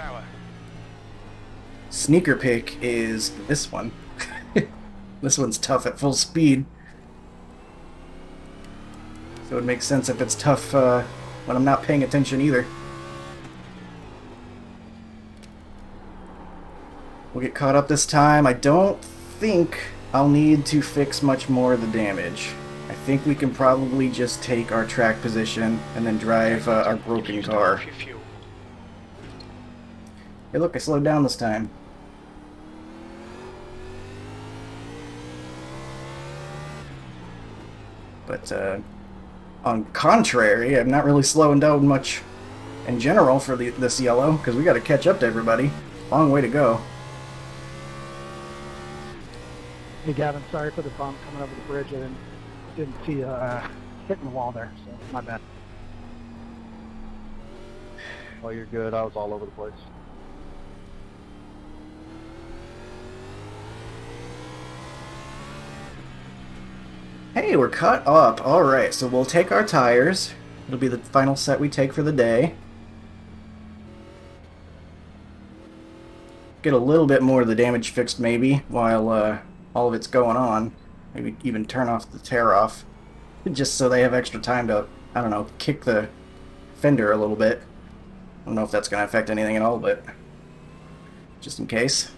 [SPEAKER 1] Sneaker pick is this one. This one's tough at full speed. So it makes sense if it's tough when I'm not paying attention either. We'll get caught up this time. I don't think I'll need to fix much more of the damage. I think we can probably just take our track position and then drive our broken car. Hey look, I slowed down this time. But on contrary, I'm not really slowing down much in general for this yellow, because we got to catch up to everybody. Long way to go.
[SPEAKER 5] Hey Gavin, sorry for the bump coming over the bridge. I didn't see hitting the wall there, so my bad.
[SPEAKER 4] Oh, you're good. I was all over the place.
[SPEAKER 1] Hey, we're caught up. Alright, so we'll take our tires. It'll be the final set we take for the day. Get a little bit more of the damage fixed maybe, while all of it's going on. Maybe even turn off the tear off. Just so they have extra time to, I don't know, kick the fender a little bit. I don't know if that's going to affect anything at all, but just in case.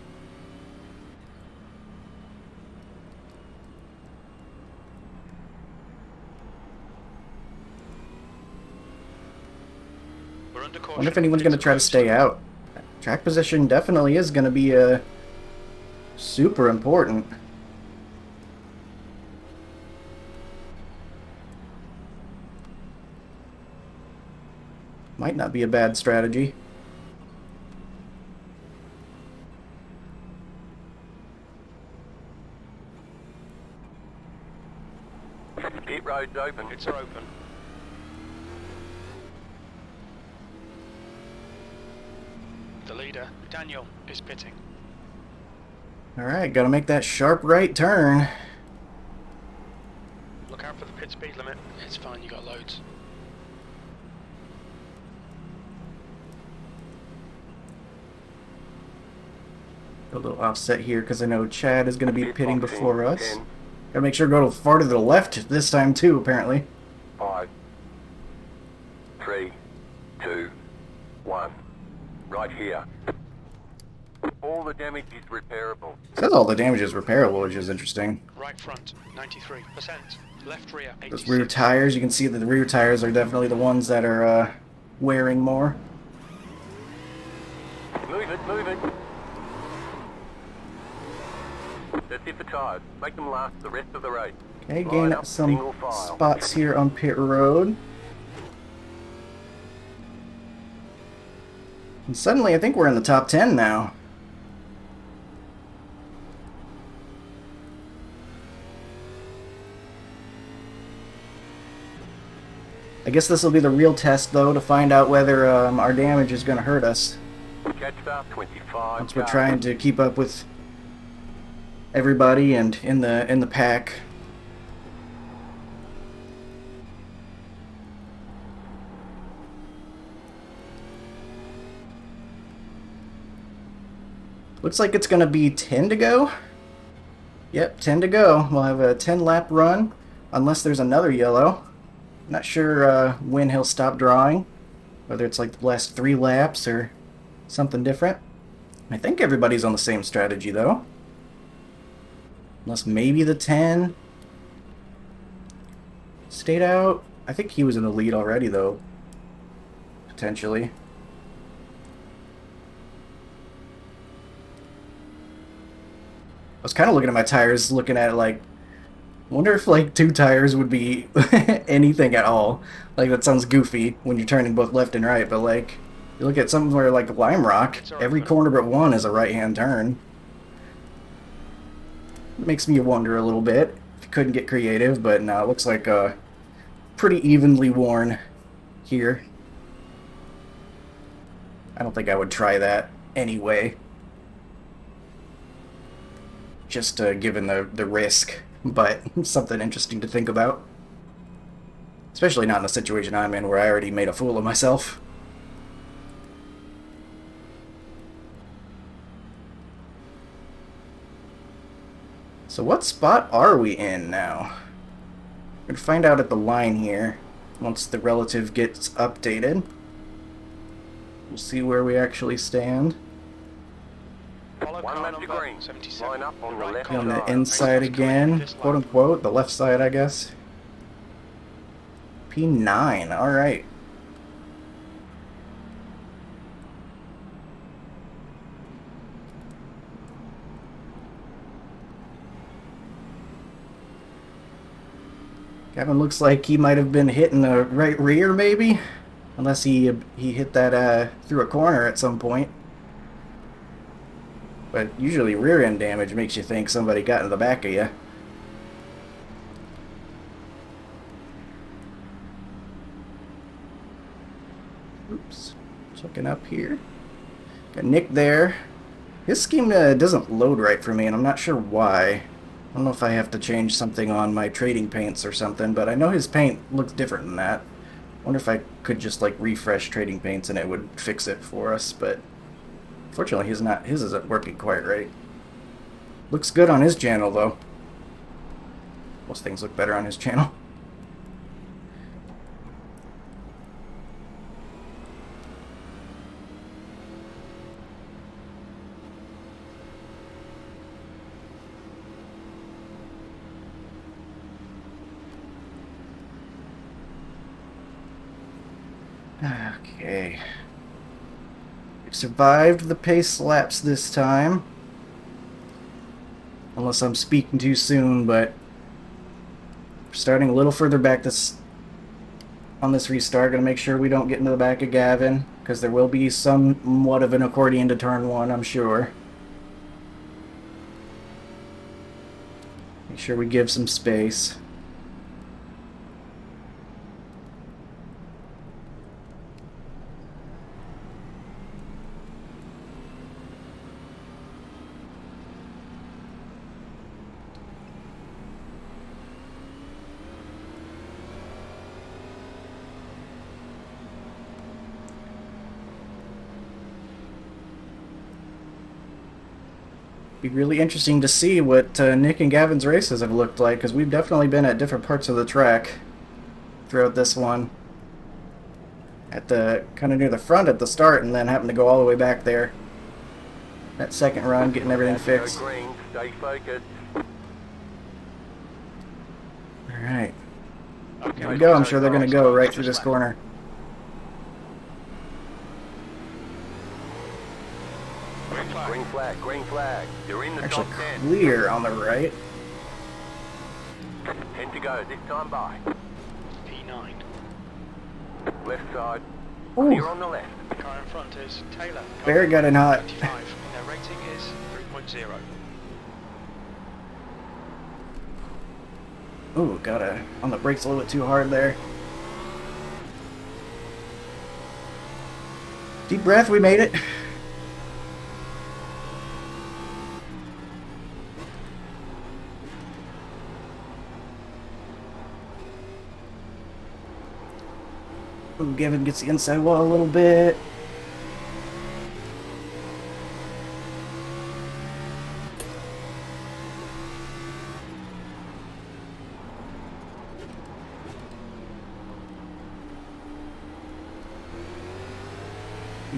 [SPEAKER 1] I wonder if anyone's going to try to stay out. Track position definitely is going to be super important. Might not be a bad strategy.
[SPEAKER 2] Pit road's open.
[SPEAKER 3] Pits are open. The leader, Daniel, is pitting.
[SPEAKER 1] Alright, gotta make that sharp right turn.
[SPEAKER 3] Look out for the pit speed limit. It's fine, you got loads.
[SPEAKER 1] A little offset here because I know Chad is going to be
[SPEAKER 2] Pit
[SPEAKER 1] pitting
[SPEAKER 2] box in
[SPEAKER 1] before us.
[SPEAKER 2] 10,
[SPEAKER 1] Gotta make sure to go far to the left this time too, apparently.
[SPEAKER 2] 5, 3, 2, 1. Right here. All the damage is repairable.
[SPEAKER 1] Says all the damage is repairable, which is interesting.
[SPEAKER 3] Right front, 93%. Left rear, 86%.
[SPEAKER 1] Those rear tires, you can see that the rear tires are definitely the ones that are wearing more.
[SPEAKER 2] Move it, move it. That's it for tires. Make them last the rest of the race.
[SPEAKER 1] Okay,
[SPEAKER 2] Line
[SPEAKER 1] gain
[SPEAKER 2] up,
[SPEAKER 1] up some
[SPEAKER 2] single file.
[SPEAKER 1] spots here on pit road. And suddenly I think we're in the top 10 now. I guess this will be the real test, though, to find out whether our damage is going to hurt us.
[SPEAKER 2] Catch start 25.
[SPEAKER 1] Once we're trying to keep up with everybody and in the pack. Looks like it's going to be 10 to go. Yep, 10 to go. We'll have a 10-lap run, unless there's another yellow. Not sure when he'll stop drawing, whether it's like the last 3 laps or something different. I think everybody's on the same strategy, though. Unless maybe the 10 stayed out. I think he was in the lead already, though. Potentially. I was kind of looking at my tires, looking at it like, wonder if like 2 tires would be anything at all. Like, that sounds goofy when you're turning both left and right, but like, you look at somewhere like Lime Rock, every corner but one is a right-hand turn. It makes me wonder a little bit if you couldn't get creative, but no, it looks like pretty evenly worn here. I don't think I would try that anyway. Just given the risk, but something interesting to think about. Especially not in the situation I'm in where I already made a fool of myself. So what spot are we in now? We're gonna find out at the line here once the relative gets updated. We'll see where we actually stand.
[SPEAKER 3] Follow
[SPEAKER 2] 1
[SPEAKER 3] car
[SPEAKER 2] lap to
[SPEAKER 3] number
[SPEAKER 2] green.
[SPEAKER 3] 77.
[SPEAKER 2] Line up on the left
[SPEAKER 1] On the
[SPEAKER 2] side.
[SPEAKER 1] inside again, quote unquote, the left side, I guess. P9, alright. Gavin looks like he might have been hitting the right rear, maybe? Unless he hit that through a corner at some point. But usually rear end damage makes you think somebody got in the back of you. Oops. Checking up here. Got Nick there. His scheme doesn't load right for me, and I'm not sure why. I don't know if I have to change something on my trading paints or something, but I know his paint looks different than that. I wonder if I could just like refresh trading paints and it would fix it for us, but fortunately his isn't working quite right. Looks good on his channel though. Most things look better on his channel. Okay. We've survived the pace laps this time. Unless I'm speaking too soon, but we're starting a little further back on this restart. Gonna make sure we don't get into the back of Gavin, because there will be somewhat of an accordion to turn 1, I'm sure. Make sure we give some space. Be really interesting to see what Nick and Gavin's races have looked like, because we've definitely been at different parts of the track throughout this one. At the kind of near the front at the start, and then having to go all the way back there. That second run, getting everything fixed.
[SPEAKER 2] Green, stay focused.
[SPEAKER 1] Alright. Here we go. I'm sure they're going to go right through this corner.
[SPEAKER 2] Green flag, green flag. You're in the
[SPEAKER 1] Actually
[SPEAKER 2] top 10.
[SPEAKER 1] clear on the right.
[SPEAKER 2] 10 to go, this time by.
[SPEAKER 3] P9.
[SPEAKER 2] Left side.
[SPEAKER 1] Ooh.
[SPEAKER 2] Clear on the left.
[SPEAKER 3] The car in front is Taylor.
[SPEAKER 1] Barry got in hot.
[SPEAKER 3] 25, and their rating is 3.0.
[SPEAKER 1] Ooh, got on the brakes a little bit too hard there. Deep breath, we made it. Ooh, Gavin gets the inside wall a little bit.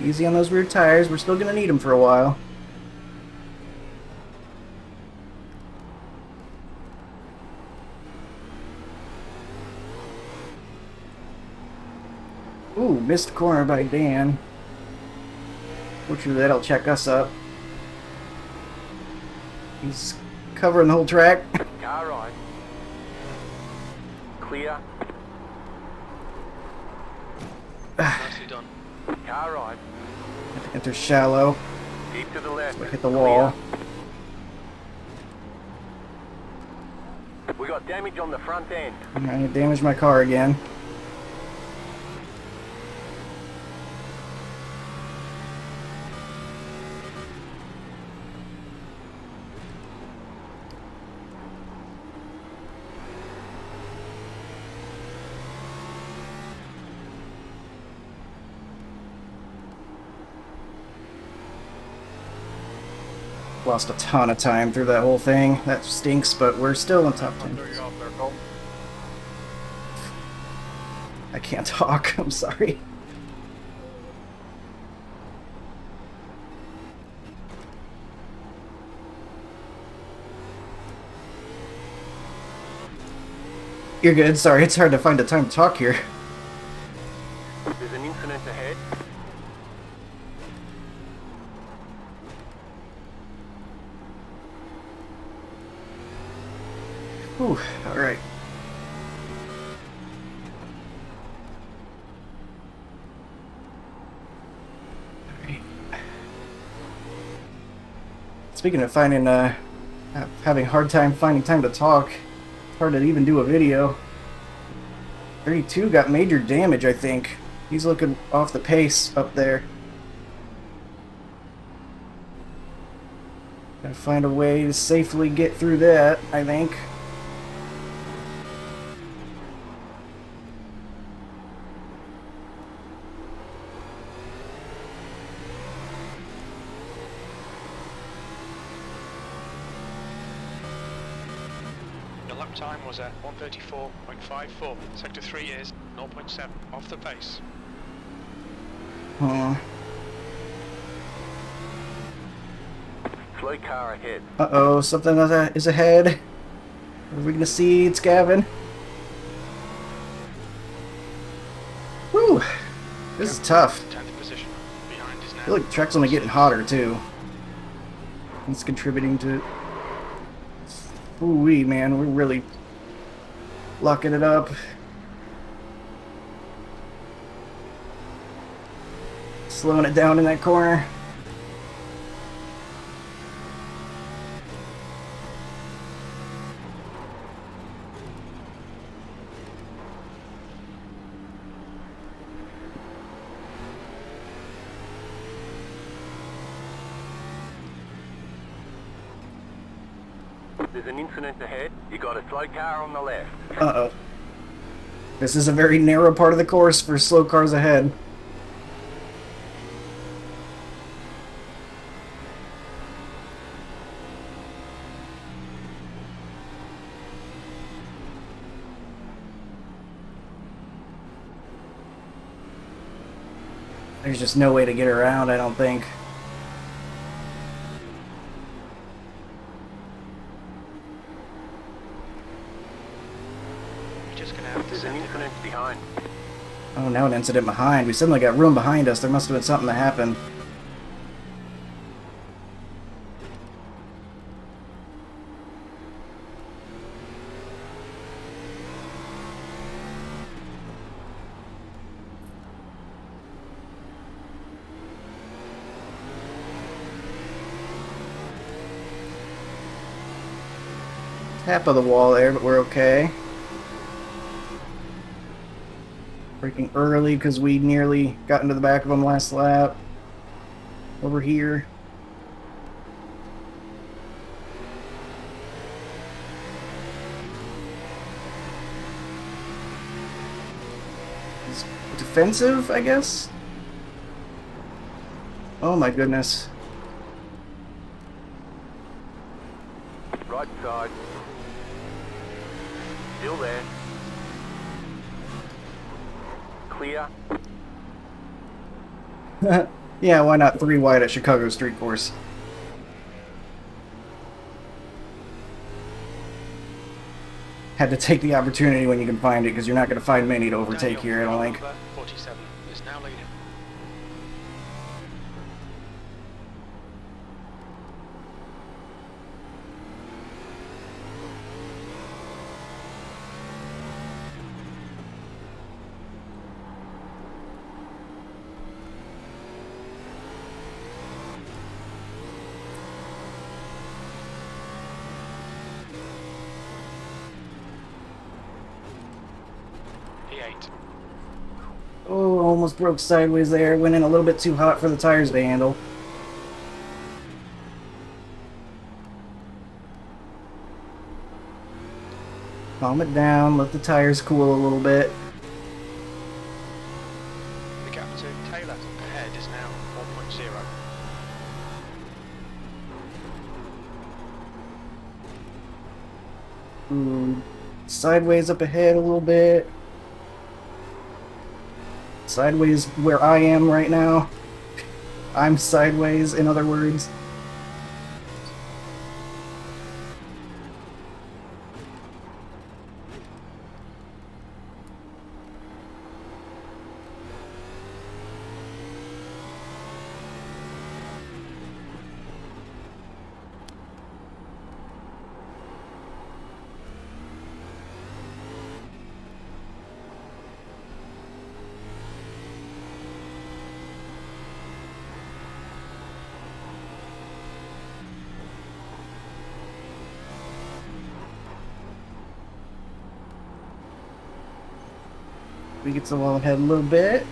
[SPEAKER 1] Easy on those rear tires. We're still going to need them for a while. Ooh, missed corner by Dan. Fortunately, that'll check us up. He's covering the whole track.
[SPEAKER 2] Car right. Clear.
[SPEAKER 3] Nicely done.
[SPEAKER 2] Car right.
[SPEAKER 1] Have to enter shallow.
[SPEAKER 2] Keep to the left.
[SPEAKER 1] So I hit the wall.
[SPEAKER 2] Clear. We got damage on the front end.
[SPEAKER 1] I damaged my car again. Lost a ton of time through that whole thing. That stinks, but we're still in top 10. I can't talk. I'm sorry. You're good. Sorry, it's hard to find the time to talk here.
[SPEAKER 2] There's an incident ahead.
[SPEAKER 1] Whew, alright. Speaking of finding, having a hard time finding time to talk, it's hard to even do a video. 32 got major damage, I think. He's looking off the pace up there. Gotta find a way to safely get through that, I think.
[SPEAKER 3] Your lap time was at 134.54. Sector 3 is 0.7 off the pace.
[SPEAKER 2] Slow car ahead.
[SPEAKER 1] Uh-oh, something is ahead. Are we gonna see it's Gavin? Whew! This is tough.
[SPEAKER 3] 10th position. Behind is now.
[SPEAKER 1] I feel like the track's only getting hotter, too. It's contributing to... Ooh-wee, man, we're really locking it up. Slowing it down in that corner.
[SPEAKER 2] There's an incident ahead. You got a slow car on the left.
[SPEAKER 1] Uh-oh. This is a very narrow part of the course for slow cars ahead. There's just no way to get around, I don't think.
[SPEAKER 3] You're just gonna have to
[SPEAKER 2] There's an
[SPEAKER 3] send it
[SPEAKER 2] incident behind.
[SPEAKER 1] Oh, now an incident behind. We suddenly got room behind us. There must have been something that happened. Tap of the wall there, but we're okay. Braking early because we nearly got into the back of him last lap. Over here. He's defensive, I guess? Oh my goodness.
[SPEAKER 2] Right side. Still there. Clear.
[SPEAKER 1] Yeah, why not 3 wide at Chicago Street Course? Had to take the opportunity when you can find it, because you're not going to find many to overtake here, I don't think.
[SPEAKER 3] Number 47 is now leading. P8.
[SPEAKER 1] Oh, almost broke sideways there. Went in a little bit too hot for the tires to handle. Calm it down, let the tires cool a little bit.
[SPEAKER 3] The gap to Taylor ahead is now 4.0.
[SPEAKER 1] Sideways up ahead a little bit. Sideways where I am right now. I'm sideways, in other words. We get the wall ahead a little bit.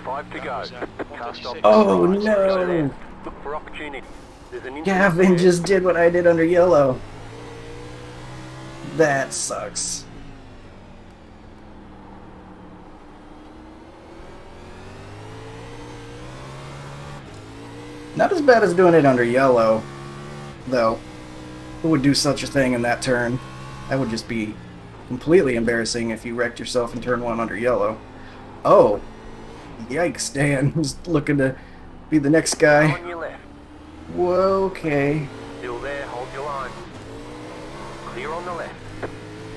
[SPEAKER 2] Five to go. Can't stop.
[SPEAKER 1] Oh
[SPEAKER 2] Right, go there.
[SPEAKER 1] no!
[SPEAKER 2] Look for opportunity. There's an
[SPEAKER 1] Gavin just did what I did under yellow. That sucks. Not as bad as doing it under yellow, though. Who would do such a thing in that turn? That would just be completely embarrassing if you wrecked yourself in turn 1 under yellow. Oh. Yikes, Dan. Just looking to be the next guy.
[SPEAKER 2] On your left.
[SPEAKER 1] Whoa, okay.
[SPEAKER 2] Still there. Hold your line. Clear on the left.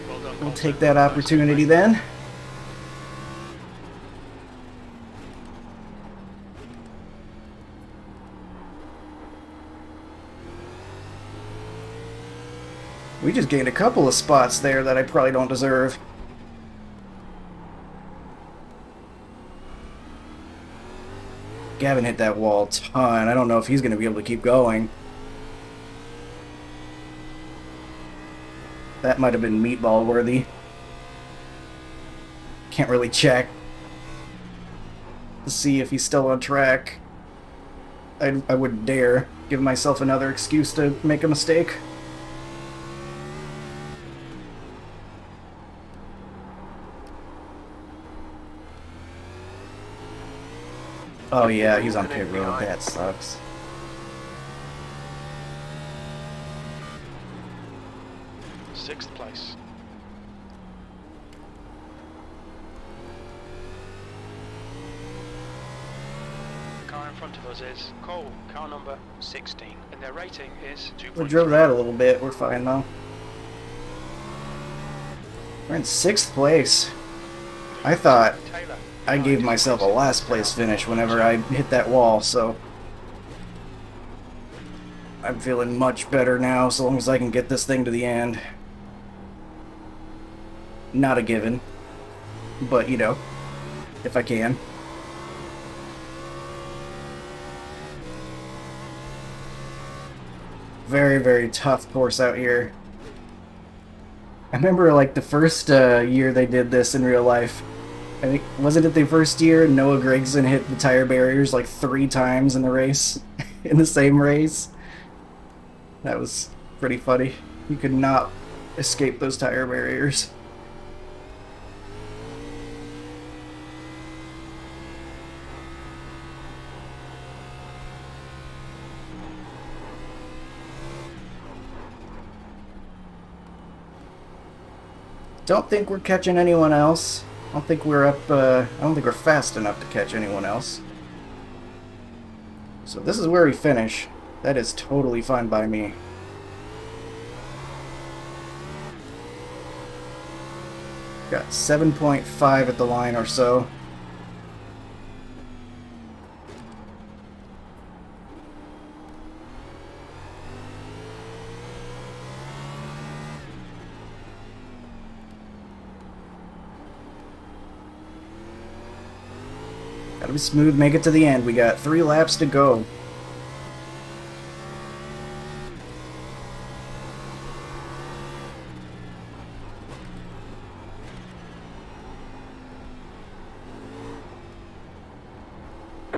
[SPEAKER 3] Well done,
[SPEAKER 1] We'll
[SPEAKER 3] Bolton.
[SPEAKER 1] take that opportunity then. We just gained a couple of spots there that I probably don't deserve. Gavin hit that wall a ton. I don't know if he's going to be able to keep going. That might have been meatball worthy. Can't really check to see if he's still on track. I wouldn't dare give myself another excuse to make a mistake. Oh yeah, he's on pit road. That sucks.
[SPEAKER 3] Sixth place. The car in front of us is Cole, car number 16, and their rating is 2.3.
[SPEAKER 1] We drove that a little bit. We're fine though. We're in 6th place. I thought
[SPEAKER 3] Taylor,
[SPEAKER 1] I gave myself a last place finish whenever I hit that wall, so I'm feeling much better now so long as I can get this thing to the end. Not a given. but you know, if I can. Very, very tough course out here. I remember like the first year they did this in real life. I think, wasn't it the first year Noah Gragson hit the tire barriers like 3 times in the race, in the same race? That was pretty funny. You could not escape those tire barriers. Don't think we're catching anyone else. I don't think we're up, I don't think we're fast enough to catch anyone else. So this is where we finish. That is totally fine by me. Got 7.5 at the line or so. Gotta be smooth, make it to the end. We got 3 laps to go.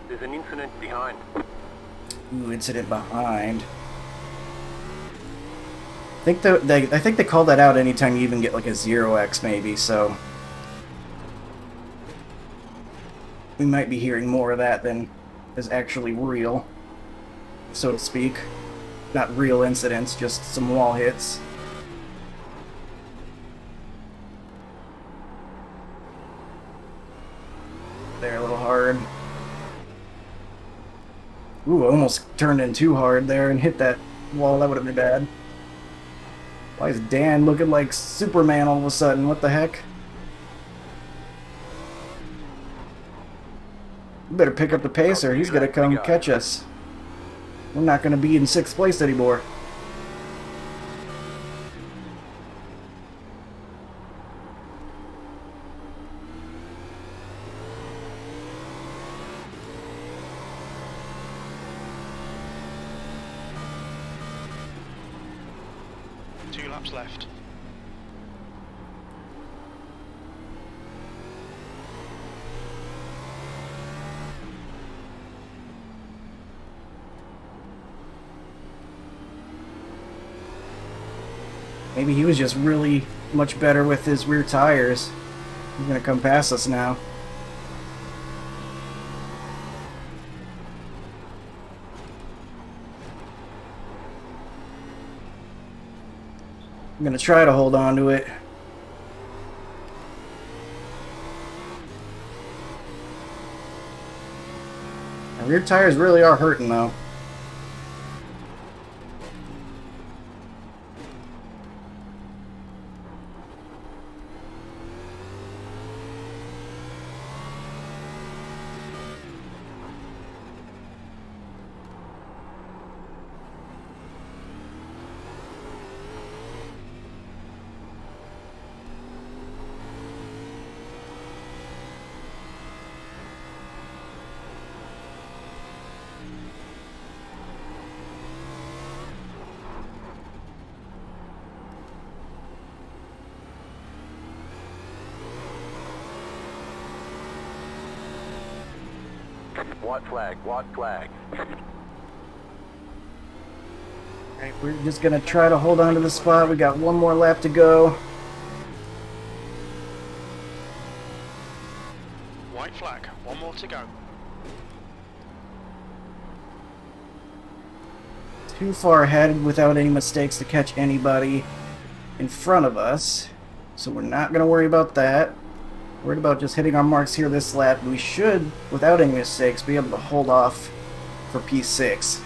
[SPEAKER 2] There's an incident behind.
[SPEAKER 1] Ooh, incident behind. I think they call that out anytime you even get like a 0x maybe, so we might be hearing more of that than is actually real, so to speak. Not real incidents, just some wall hits. They're a little hard. Ooh, almost turned in too hard there and hit that wall. That would have been bad. Why is Dan looking like Superman all of a sudden? What the heck? We better pick up the pace or he's gonna come catch us. We're not gonna be in 6th place anymore.
[SPEAKER 3] Two laps left.
[SPEAKER 1] Maybe he was just really much better with his rear tires. He's gonna come past us now. I'm gonna try to hold on to it. Our rear tires really are hurting though.
[SPEAKER 2] White flag, white flag.
[SPEAKER 1] Alright, we're just gonna try to hold on to the spot. We got 1 more lap to go.
[SPEAKER 3] White flag, one more to go.
[SPEAKER 1] Too far ahead without any mistakes to catch anybody in front of us. So we're not gonna worry about that. Worried about just hitting our marks here this lap. We should, without any mistakes, be able to hold off for P6.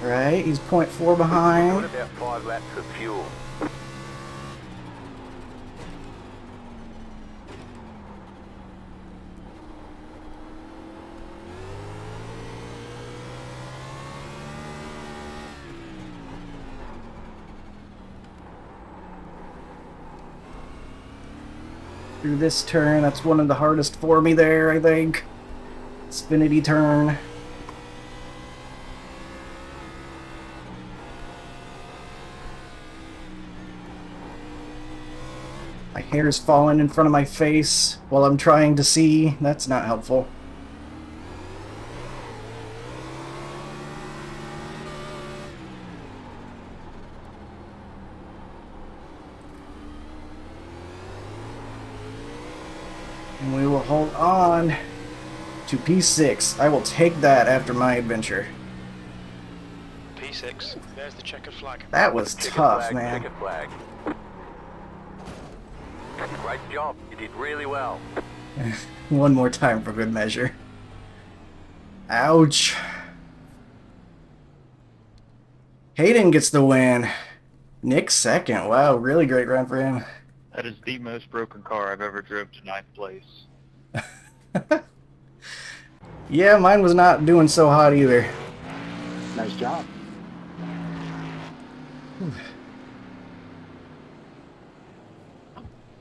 [SPEAKER 1] Right, he's 0.4
[SPEAKER 2] We've got
[SPEAKER 1] behind.
[SPEAKER 2] about 5 laps of fuel.
[SPEAKER 1] through this turn. That's one of the hardest for me there, I think. Xfinity turn. My hair's falling in front of my face while I'm trying to see. That's not helpful. And we will hold on to P6. I will take that after my adventure.
[SPEAKER 3] P6. There's the checkered flag.
[SPEAKER 1] That was
[SPEAKER 2] Checkered
[SPEAKER 1] tough,
[SPEAKER 2] flag,
[SPEAKER 1] man.
[SPEAKER 2] checkered flag. Great job. You did really well.
[SPEAKER 1] One more time for good measure. Ouch. Hayden gets the win. Nick second. Wow, really great run for him.
[SPEAKER 6] That is the most broken car I've ever drove to ninth place.
[SPEAKER 1] Yeah, mine was not doing so hot either.
[SPEAKER 5] Nice job.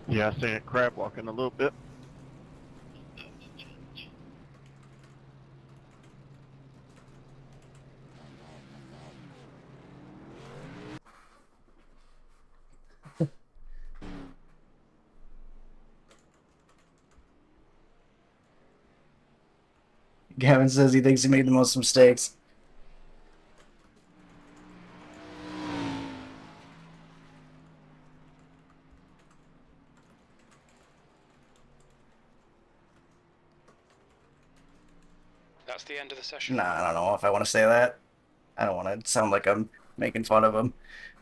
[SPEAKER 6] Yeah, I seen it crab walking a little bit.
[SPEAKER 1] Gavin says he thinks he made the most mistakes.
[SPEAKER 3] That's the end of the session.
[SPEAKER 1] Nah, I don't know if I want to say that. I don't want to sound like I'm making fun of him.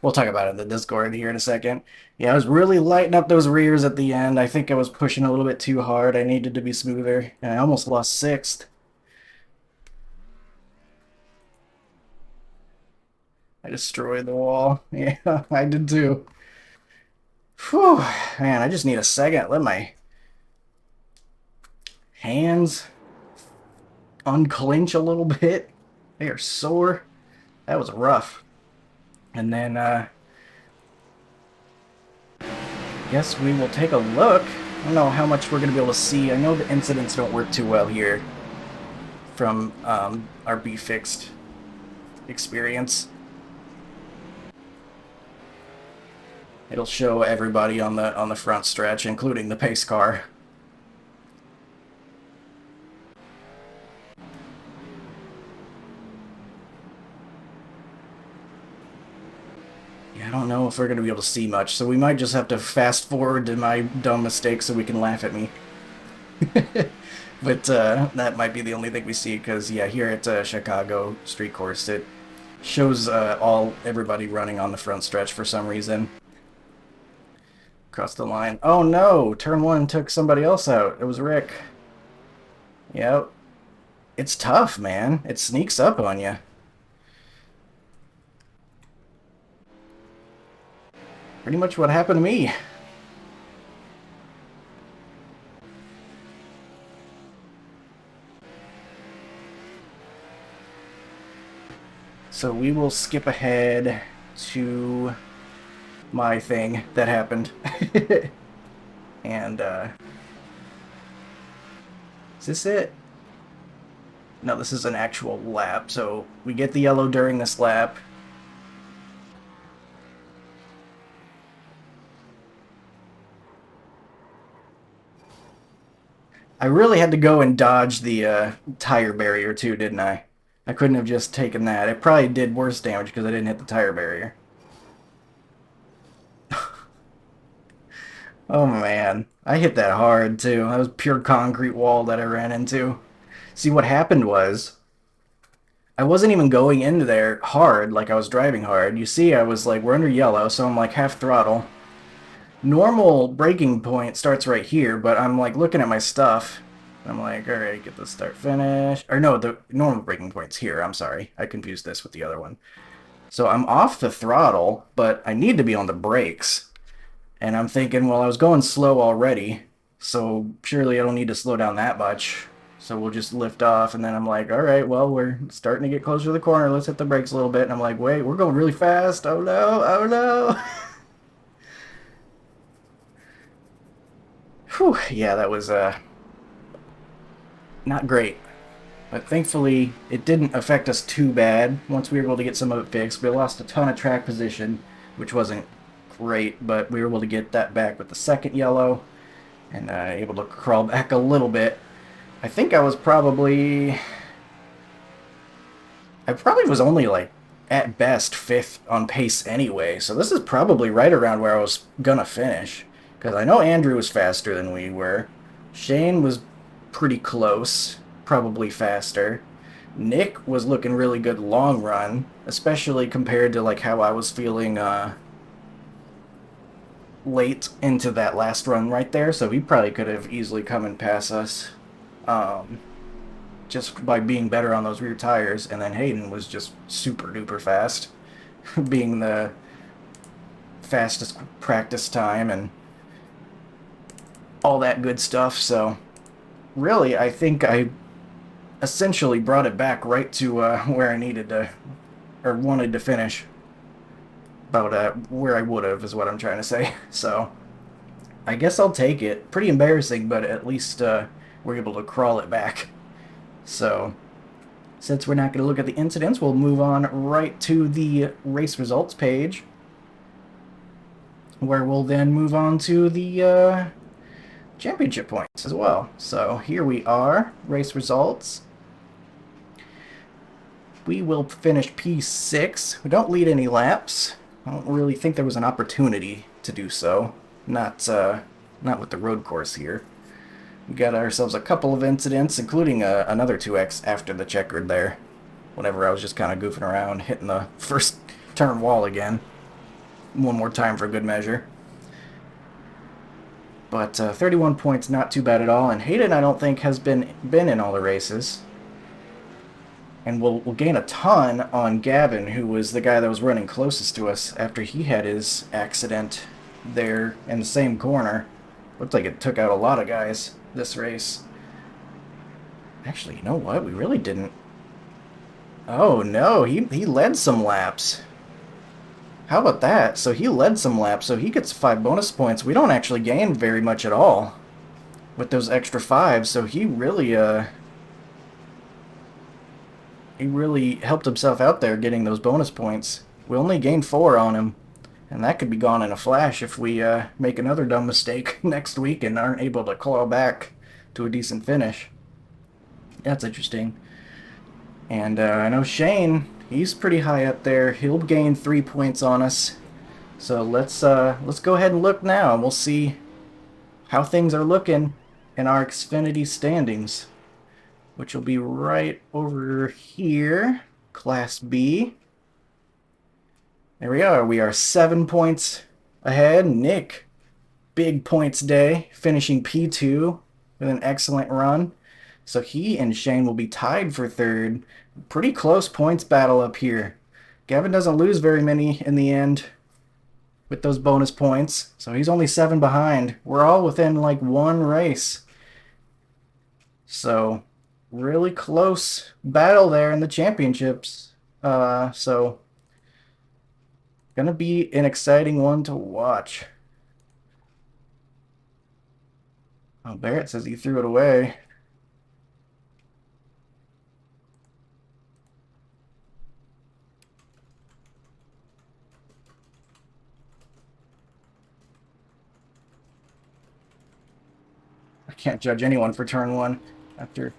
[SPEAKER 1] We'll talk about it in the Discord here in a second. Yeah, I was really lighting up those rears at the end. I think I was pushing a little bit too hard. I needed to be smoother. And I almost lost sixth. I destroyed the wall. Yeah, I did too. Whew. Man, I just need a second. Let my hands unclench a little bit. They are sore. That was rough. And then, guess we will take a look. I don't know how much we're going to be able to see. I know the incidents don't work too well here from our B-Fixed experience. It'll show everybody on the front stretch, including the pace car. Yeah, I don't know if we're going to be able to see much, so we might just have to fast forward to my dumb mistake so we can laugh at me. But that might be the only thing we see, because yeah, here at Chicago Street Course, it shows everybody running on the front stretch for some reason. Across the line. Oh no! Turn one took somebody else out. It was Rick. Yep. It's tough, man. It sneaks up on you. Pretty much what happened to me. So we will skip ahead to my thing that happened. And, is this it? No, this is an actual lap. So we get the yellow during this lap. I really had to go and dodge the tire barrier too, didn't I? I couldn't have just taken that. It probably did worse damage because I didn't hit the tire barrier. Oh man, I hit that hard too. That was pure concrete wall that I ran into. See, what happened was, I wasn't even going into there hard, like I was driving hard. You see, I was like, we're under yellow, so I'm like half throttle. Normal braking point starts right here, but I'm like looking at my stuff. I'm like, alright, get the start finish. Or no, the normal braking point's here. I'm sorry. I confused this with the other one. So I'm off the throttle, but I need to be on the brakes. And I'm thinking, well, I was going slow already, so surely I don't need to slow down that much. So we'll just lift off, and then I'm like, all right, well, we're starting to get closer to the corner. Let's hit the brakes a little bit. And I'm like, wait, we're going really fast. Oh, no. Oh, no. Whew, yeah, that was not great. But thankfully, it didn't affect us too bad once we were able to get some of it fixed. We lost a ton of track position, which wasn't great, but we were able to get that back with the second yellow and able to crawl back a little bit. I think I probably was only like at best fifth on pace anyway, so this is probably right around where I was gonna finish. Because I know Andrew was faster than we were. Shane was pretty close, probably faster. Nick was looking really good long run, especially compared to like how I was feeling late into that last run right there. So he probably could have easily come and pass us, um, just by being better on those rear tires. And then Hayden was just super duper fast, being the fastest practice time and all that good stuff. So really, I think I essentially brought it back right to where I needed to or wanted to finish. About where I would have is what I'm trying to say. So I guess I'll take it. Pretty embarrassing, but at least we're able to crawl it back. So since we're not going to look at the incidents, we'll move on right to the race results page, where we'll then move on to the championship points as well. So here we are, race results. We will finish P6. We don't lead any laps. I don't really think there was an opportunity to do so. Not with the road course here. We got ourselves a couple of incidents, including another 2X after the checkered there. Whenever I was just kind of goofing around, hitting the first turn wall again. One more time for good measure. But 31 points, not too bad at all. And Hayden, I don't think, has been in all the races. And we'll gain a ton on Gavin, who was the guy that was running closest to us after he had his accident there in the same corner. Looked like it took out a lot of guys this race. Actually, you know what? We really didn't. Oh, no. He led some laps. How about that? So he led some laps, so he gets 5 bonus points. We don't actually gain very much at all with those extra 5, so he really helped himself out there getting those bonus points. We only gained 4 on him, and that could be gone in a flash if we make another dumb mistake next week and aren't able to claw back to a decent finish. That's interesting. And I know Shane, he's pretty high up there. He'll gain 3 points on us. So let's go ahead and look now, and we'll see how things are looking in our Xfinity standings, which will be right over here, Class B. There we are. We are 7 points ahead. Nick, big points day, finishing P2 with an excellent run. So he and Shane will be tied for third. Pretty close points battle up here. Gavin doesn't lose very many in the end with those bonus points, so he's only 7 behind. We're all within like 1 race. So really close battle there in the championships. So gonna be an exciting one to watch. Oh, Barrett says he threw it away. I can't judge anyone for turn 1 after.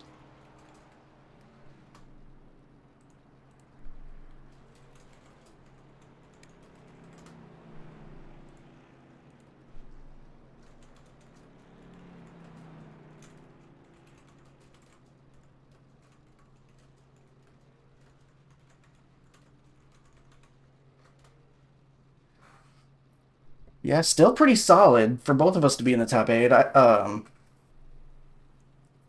[SPEAKER 1] Yeah, still pretty solid for both of us to be in the top 8.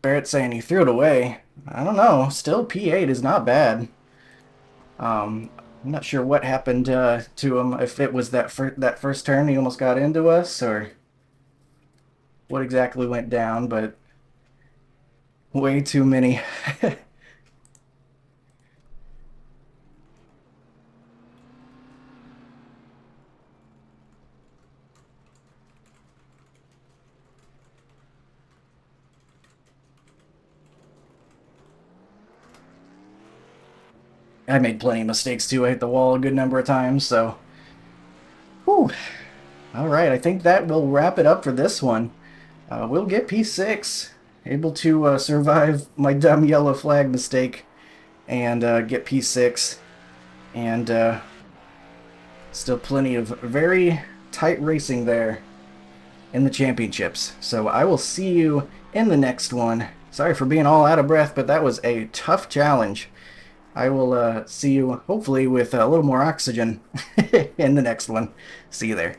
[SPEAKER 1] Barrett saying he threw it away. I don't know. Still, P8 is not bad. I'm not sure what happened to him. If it was that first turn he almost got into us, or what exactly went down, but way too many. I made plenty of mistakes too. I hit the wall a good number of times, so. Whew. All right, I think that will wrap it up for this one. We'll get P6. Able to survive my dumb yellow flag mistake and get P6. And still plenty of very tight racing there in the championships. So I will see you in the next one. Sorry for being all out of breath, but that was a tough challenge. I will see you hopefully with a little more oxygen in the next one. See you there.